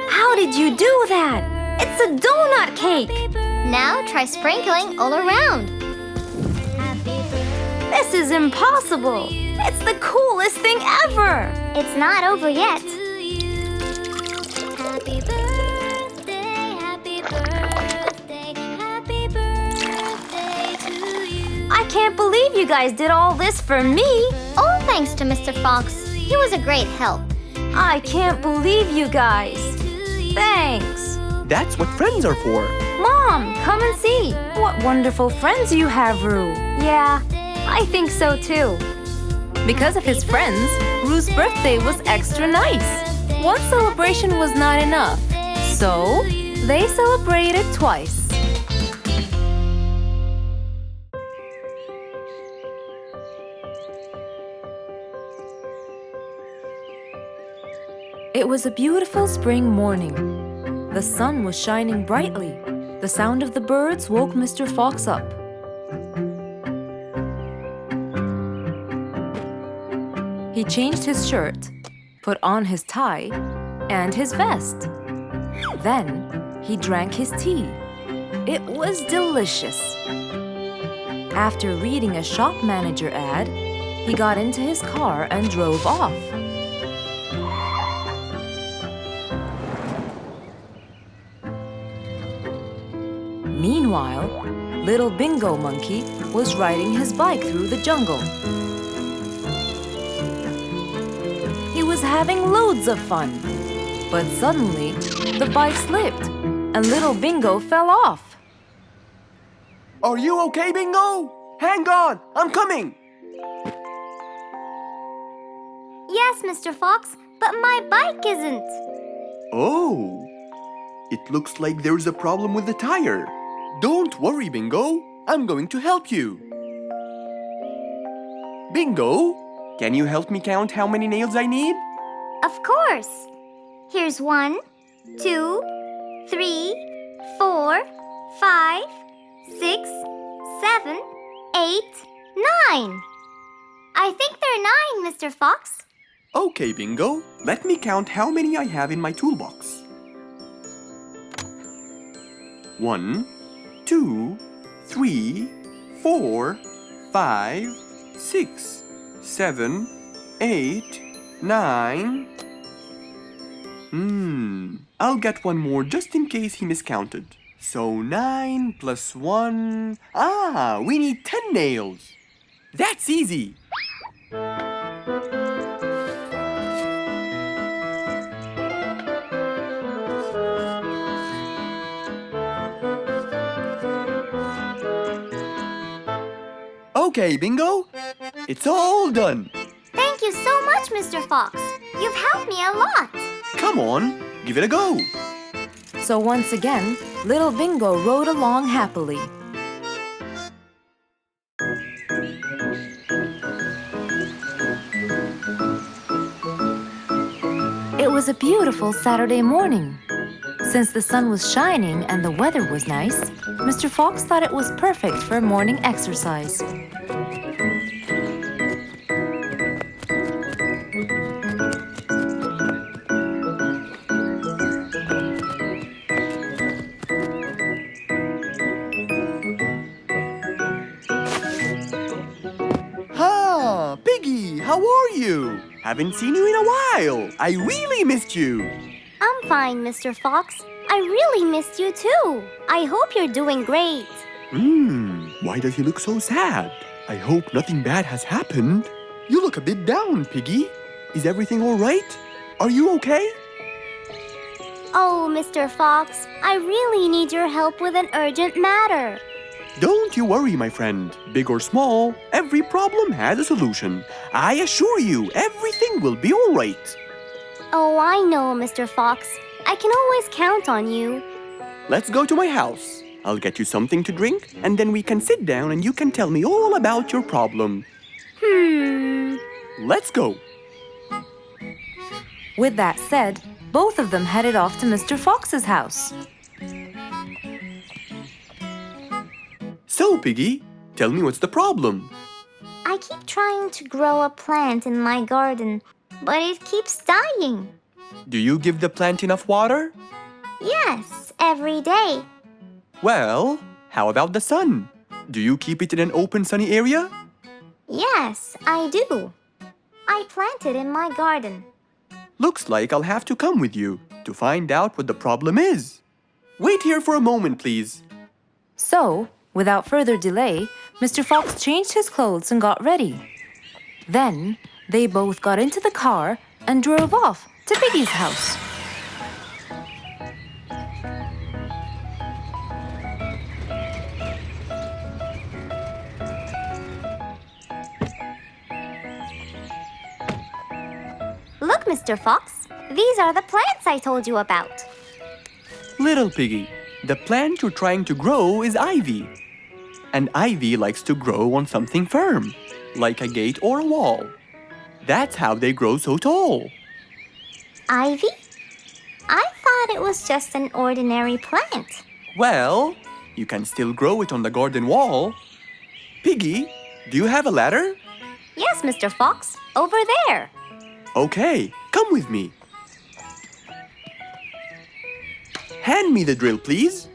How did you do that? It's a donut cake! Now try sprinkling all around. This is impossible! It's the coolest thing ever! It's not over yet. Happy birthday, happy birthday, happy birthday to you. I can't believe you guys did all this for me! All thanks to Mr. Fox. He was a great help. I can't believe you guys! Thanks! That's what friends are for. Mom, come and see! What wonderful friends you have, Roo! Yeah, I think so too. Because of his friends, Roo's birthday was extra nice. One celebration was not enough, so they celebrated twice. It was a beautiful spring morning. The sun was shining brightly. The sound of the birds woke Mr. Fox up. He changed his shirt, put on his tie, and his vest. Then he drank his tea. It was delicious. After reading a shop manager ad, he got into his car and drove off. Meanwhile, little Bingo Monkey was riding his bike through the jungle. He was having loads of fun, but suddenly the bike slipped and little Bingo fell off. Are you okay, Bingo? Hang on, I'm coming. Yes, Mr. Fox, but my bike isn't. Oh, it looks like there's a problem with the tire. Don't worry, Bingo. I'm going to help you. Bingo, can you help me count how many nails I need? Of course. Here's 1, 2, 3, 4, 5, 6, 7, 8, 9. I think there are 9, Mr. Fox. Okay, Bingo. Let me count how many I have in my toolbox. 1, 2, 3, 4, 5, 6, 7, 8, 9. I'll get one more just in case he miscounted. So 9 plus 1. We need 10 nails. That's easy. Okay, Bingo. It's all done. Thank you so much, Mr. Fox. You've helped me a lot. Come on, give it a go. So once again, little Bingo rode along happily. It was a beautiful Saturday morning. Since the sun was shining and the weather was nice, Mr. Fox thought it was perfect for morning exercise. Piggy, how are you? Haven't seen you in a while. I really missed you. I'm fine, Mr. Fox. I really missed you too. I hope you're doing great. Why does he look so sad? I hope nothing bad has happened. You look a bit down, Piggy. Is everything all right? Are you okay? Oh, Mr. Fox, I really need your help with an urgent matter. Don't you worry, my friend. Big or small, every problem has a solution. I assure you, everything will be all right. Oh, I know, Mr. Fox. I can always count on you. Let's go to my house. I'll get you something to drink, and then we can sit down and you can tell me all about your problem. Let's go. With that said, both of them headed off to Mr. Fox's house. So, Piggy, tell me what's the problem? I keep trying to grow a plant in my garden, but it keeps dying. Do you give the plant enough water? Yes, every day. Well, how about the sun? Do you keep it in an open sunny area? Yes, I do. I planted in my garden. Looks like I'll have to come with you to find out what the problem is. Wait here for a moment, please. So, without further delay, Mr. Fox changed his clothes and got ready. Then, they both got into the car and drove off to Piggy's house. Look, Mr. Fox. These are the plants I told you about. Little Piggy, the plant you're trying to grow is ivy. And ivy likes to grow on something firm, like a gate or a wall. That's how they grow so tall. Ivy? I thought it was just an ordinary plant. Well, you can still grow it on the garden wall. Piggy, do you have a ladder? Yes, Mr. Fox. Over there. Okay, come with me. Hand me the drill, please.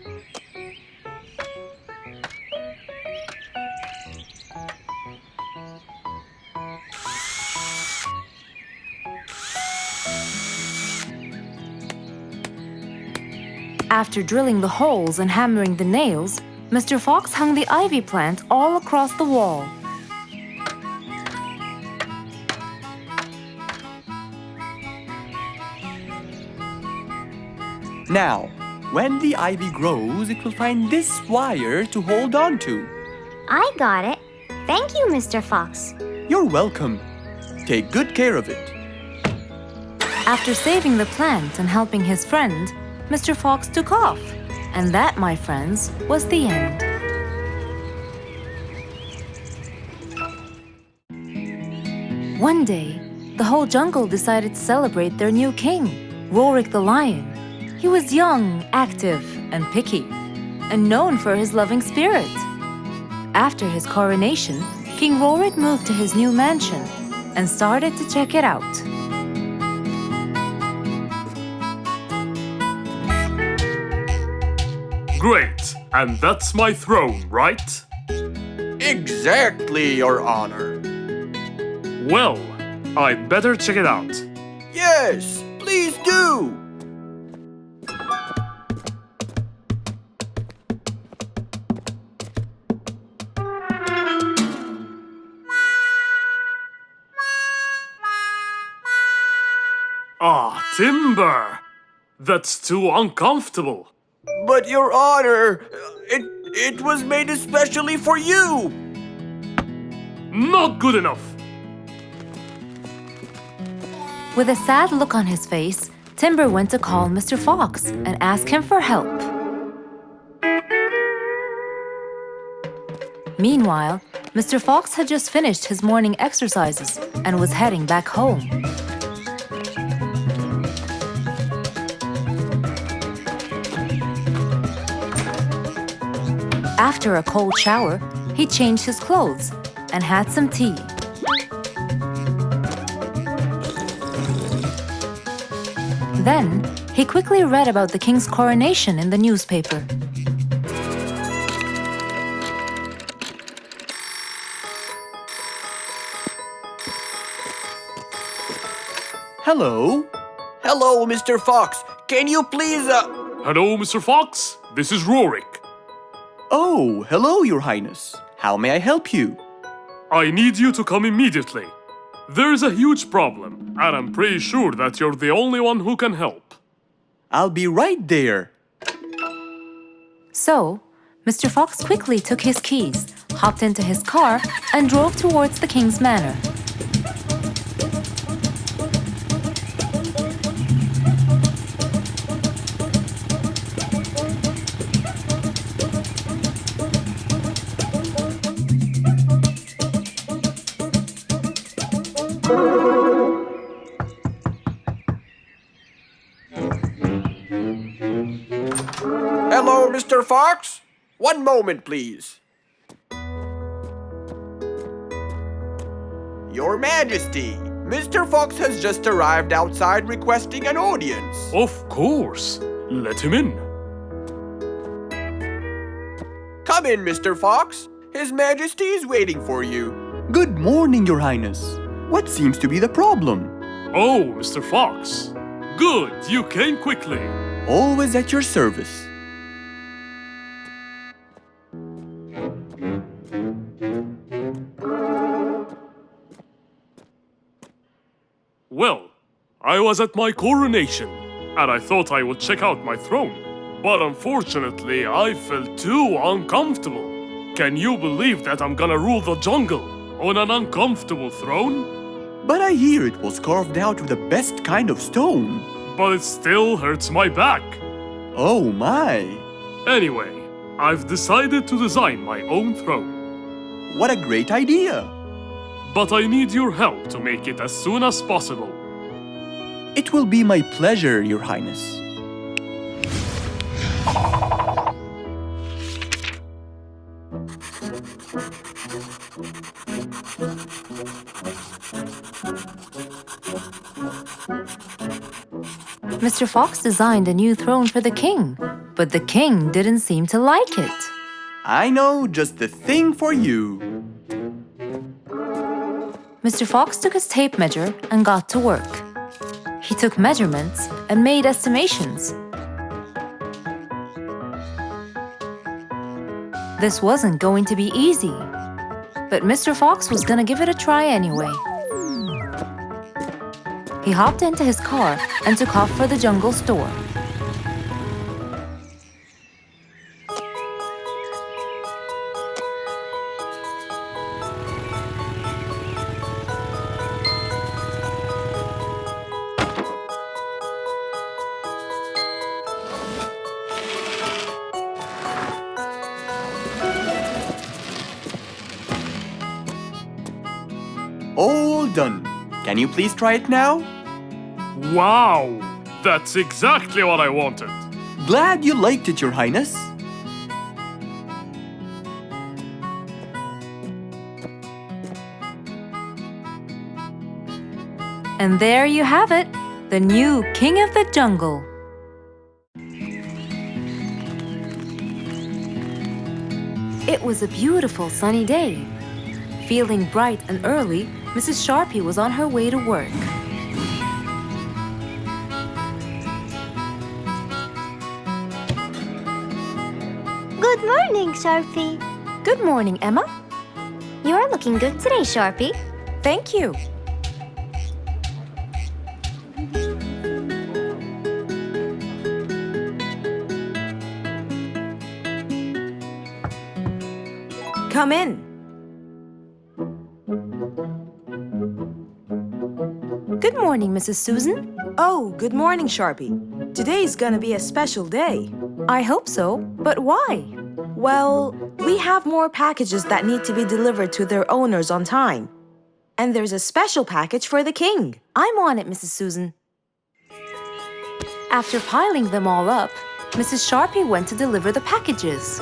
After drilling the holes and hammering the nails, Mr. Fox hung the ivy plant all across the wall. Now, when the ivy grows, it will find this wire to hold on to. I got it. Thank you, Mr. Fox. You're welcome. Take good care of it. After saving the plant and helping his friend, Mr. Fox took off. And that, my friends, was the end. One day, the whole jungle decided to celebrate their new king, Rorik the lion. He was young, active, and picky, and known for his loving spirit. After his coronation, King Rorik moved to his new mansion and started to check it out. Great, and that's my throne, right? Exactly, Your Honor. Well, I'd better check it out. Yes, please do. Ah, timber! That's too uncomfortable. But Your Honor, it was made especially for you. Not good enough. With a sad look on his face, Timber went to call Mr. Fox and ask him for help. Meanwhile, Mr. Fox had just finished his morning exercises and was heading back home. After a cold shower, he changed his clothes and had some tea. Then, he quickly read about the king's coronation in the newspaper. Hello? Hello, Mr. Fox. Can you please, Hello, Mr. Fox. This is Rorik. Oh, hello, Your Highness. How may I help you? I need you to come immediately. There's a huge problem, and I'm pretty sure that you're the only one who can help. I'll be right there. So, Mr. Fox quickly took his keys, hopped into his car, and drove towards the king's manor. Hello, Mr. Fox. One moment, please. Your Majesty, Mr. Fox has just arrived outside requesting an audience. Of course. Let him in. Come in, Mr. Fox. His Majesty is waiting for you. Good morning, Your Highness. What seems to be the problem? Oh, Mr. Fox. Good, you came quickly. Always at your service. Well, I was at my coronation, and I thought I would check out my throne. But unfortunately, I felt too uncomfortable. Can you believe that I'm gonna rule the jungle on an uncomfortable throne? But I hear it was carved out of the best kind of stone. But it still hurts my back. Oh my! Anyway, I've decided to design my own throne. What a great idea! But I need your help to make it as soon as possible. It will be my pleasure, Your Highness. Mr. Fox designed a new throne for the king, but the king didn't seem to like it. I know just the thing for you. Mr. Fox took his tape measure and got to work. He took measurements and made estimations. This wasn't going to be easy, but Mr. Fox was gonna give it a try anyway. He hopped into his car and took off for the jungle store. All done. Can you please try it now? Wow! That's exactly what I wanted. Glad you liked it, Your Highness. And there you have it, the new king of the jungle. It was a beautiful sunny day. Feeling bright and early, Mrs. Sharpie was on her way to work. Good morning, Sharpie. Good morning, Emma. You're looking good today, Sharpie. Thank you. Come in. Good morning, Mrs. Susan. Oh, good morning, Sharpie. Today's gonna be a special day. I hope so, but why? Well, we have more packages that need to be delivered to their owners on time. And there's a special package for the king. I'm on it, Mrs. Susan. After piling them all up, Mrs. Sharpie went to deliver the packages.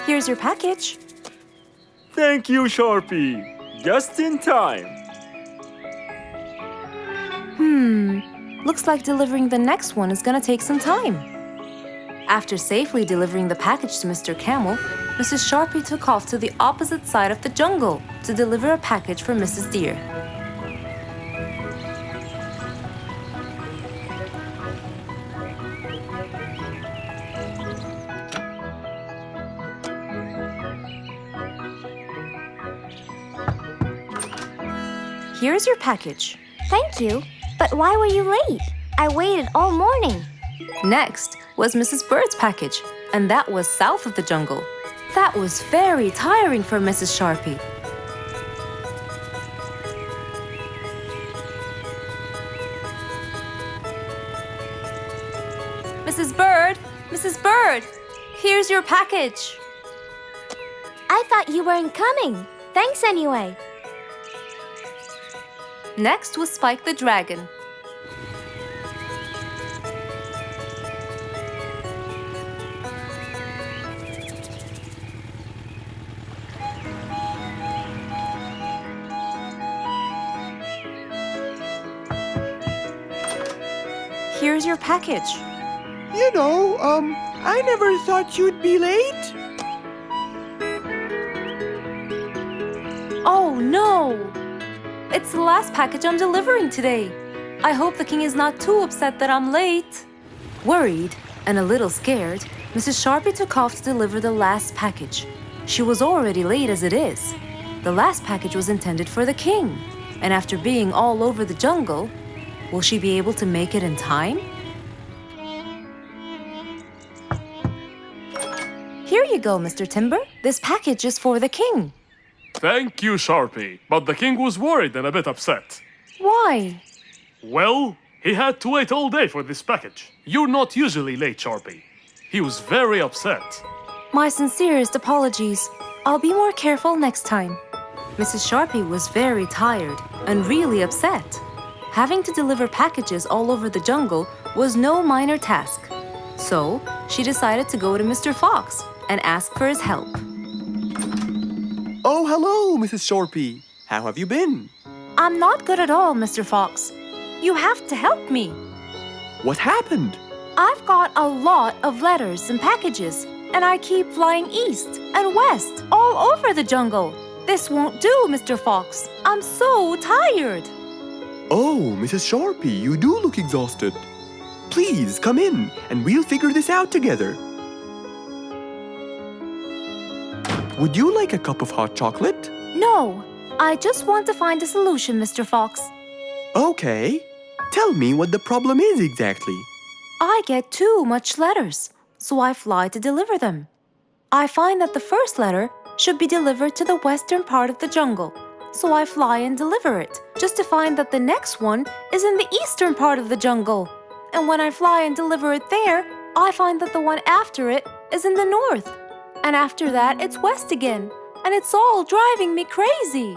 Here's your package. Thank you, Sharpie. Just in time. Looks like delivering the next one is gonna take some time. After safely delivering the package to Mr. Camel, Mrs. Sharpie took off to the opposite side of the jungle to deliver a package for Mrs. Deer. Here's your package. Thank you. But why were you late? I waited all morning. Next was Mrs. Bird's package, and that was south of the jungle. That was very tiring for Mrs. Sharpie. Mrs. Bird, here's your package. I thought you weren't coming. Thanks anyway. Next was Spike the dragon. Here's your package. You know, I never thought you'd be late. Oh no! It's the last package I'm delivering today. I hope the king is not too upset that I'm late. Worried and a little scared, Mrs. Sharpie took off to deliver the last package. She was already late as it is. The last package was intended for the king, and after being all over the jungle, will she be able to make it in time? Here you go, Mr. Timber. This package is for the king. Thank you, Sharpie. But the king was worried and a bit upset. Why? Well, he had to wait all day for this package. You're not usually late, Sharpie. He was very upset. My sincerest apologies. I'll be more careful next time. Mrs. Sharpie was very tired and really upset. Having to deliver packages all over the jungle was no minor task. So, she decided to go to Mr. Fox and ask for his help. Oh, hello, Mrs. Sharpie. How have you been? I'm not good at all, Mr. Fox. You have to help me. What happened? I've got a lot of letters and packages, and I keep flying east and west all over the jungle. This won't do, Mr. Fox. I'm so tired. Oh, Mrs. Sharpie, you do look exhausted. Please come in and we'll figure this out together. Would you like a cup of hot chocolate? No, I just want to find a solution, Mr. Fox. Okay. Tell me what the problem is exactly. I get too much letters, so I fly to deliver them. I find that the first letter should be delivered to the western part of the jungle, so I fly and deliver it, just to find that the next one is in the eastern part of the jungle. And when I fly and deliver it there, I find that the one after it is in the north. And after that, it's west again. And it's all driving me crazy.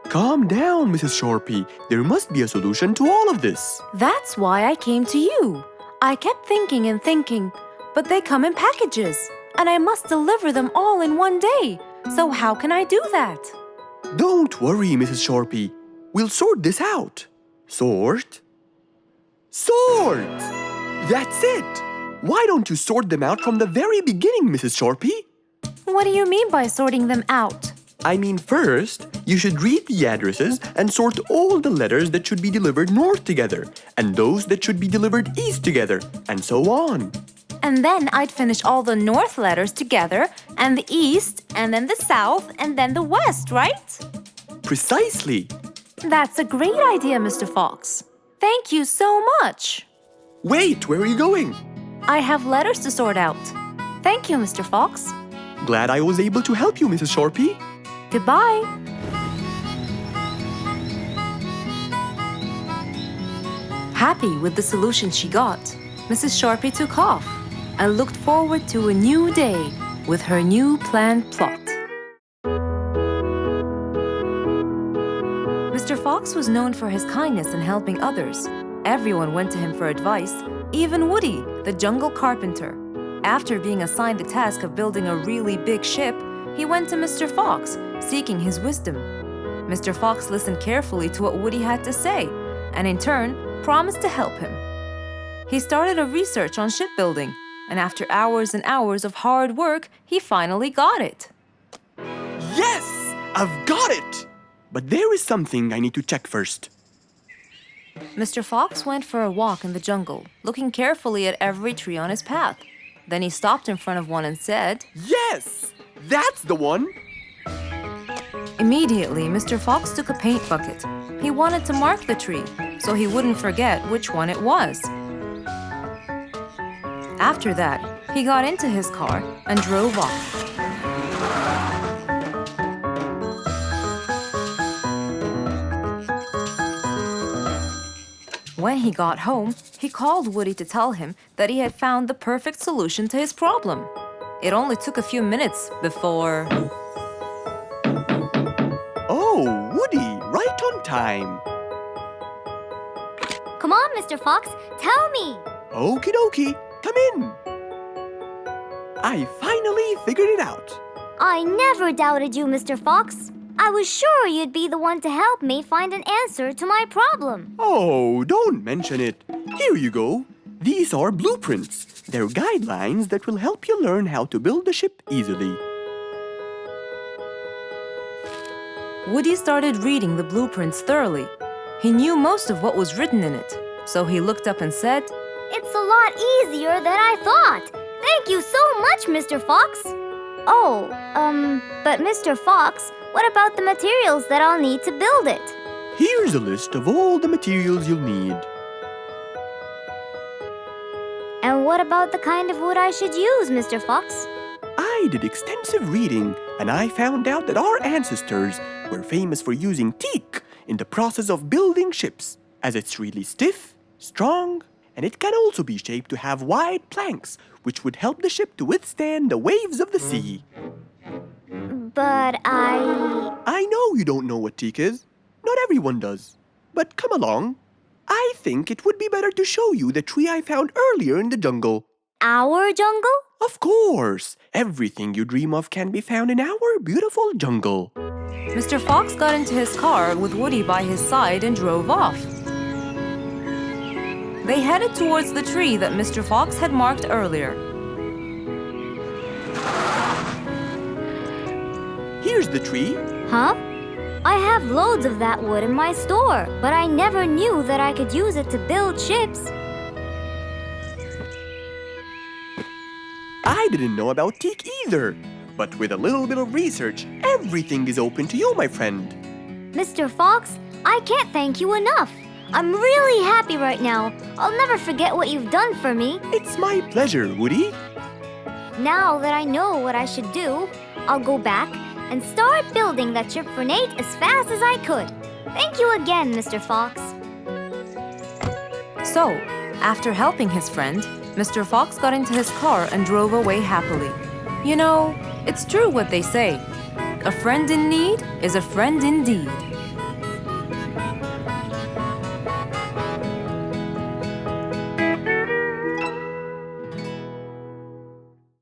Calm down, Mrs. Sharpie. There must be a solution to all of this. That's why I came to you. I kept thinking and thinking, but they come in packages, and I must deliver them all in one day. So how can I do that? Don't worry, Mrs. Sharpie. We'll sort this out. Sort? Sort! That's it! Why don't you sort them out from the very beginning, Mrs. Sharpie? What do you mean by sorting them out? I mean, first, you should read the addresses and sort all the letters that should be delivered north together, and those that should be delivered east together, and so on. And then I'd finish all the north letters together, and the east, and then the south, and then the west, right? Precisely. That's a great idea, Mr. Fox. Thank you so much. Wait, where are you going? I have letters to sort out. Thank you, Mr. Fox. Glad I was able to help you, Mrs. Sharpie. Goodbye. Happy with the solution she got, Mrs. Sharpie took off and looked forward to a new day with her new planned plot. Mr. Fox was known for his kindness in helping others. Everyone went to him for advice, even Woody, the jungle carpenter. After being assigned the task of building a really big ship, he went to Mr. Fox, seeking his wisdom. Mr. Fox listened carefully to what Woody had to say, and in turn, promised to help him. He started a research on shipbuilding, and after hours and hours of hard work, he finally got it. Yes! I've got it! But there is something I need to check first. Mr. Fox went for a walk in the jungle, looking carefully at every tree on his path. Then he stopped in front of one and said, Yes! That's the one! Immediately, Mr. Fox took a paint bucket. He wanted to mark the tree, so he wouldn't forget which one it was. After that, he got into his car and drove off. When he got home, he called Woody to tell him that he had found the perfect solution to his problem. It only took a few minutes before... Oh, Woody, right on time. Come on, Mr. Fox, tell me. Okie dokie, come in. I finally figured it out. I never doubted you, Mr. Fox. I was sure you'd be the one to help me find an answer to my problem. Oh, don't mention it. Here you go. These are blueprints. They're guidelines that will help you learn how to build the ship easily. Woody started reading the blueprints thoroughly. He knew most of what was written in it, so he looked up and said, It's a lot easier than I thought. Thank you so much, Mr. Fox. Oh, but Mr. Fox, what about the materials that I'll need to build it? Here's a list of all the materials you'll need. And what about the kind of wood I should use, Mr. Fox? I did extensive reading, and I found out that our ancestors were famous for using teak in the process of building ships, as it's really stiff, strong, and it can also be shaped to have wide planks, which would help the ship to withstand the waves of the sea. But I know you don't know what teak is. Not everyone does. But come along. I think it would be better to show you the tree I found earlier in the jungle. Our jungle? Of course! Everything you dream of can be found in our beautiful jungle. Mr. Fox got into his car with Woody by his side and drove off. They headed towards the tree that Mr. Fox had marked earlier. Here's the tree. Huh? I have loads of that wood in my store, but I never knew that I could use it to build ships. I didn't know about teak either. But with a little bit of research, everything is open to you, my friend. Mr. Fox, I can't thank you enough. I'm really happy right now. I'll never forget what you've done for me. It's my pleasure, Woody. Now that I know what I should do, I'll go back and start building that ship for Nate as fast as I could. Thank you again, Mr. Fox. So, after helping his friend, Mr. Fox got into his car and drove away happily. You know, it's true what they say. A friend in need is a friend indeed.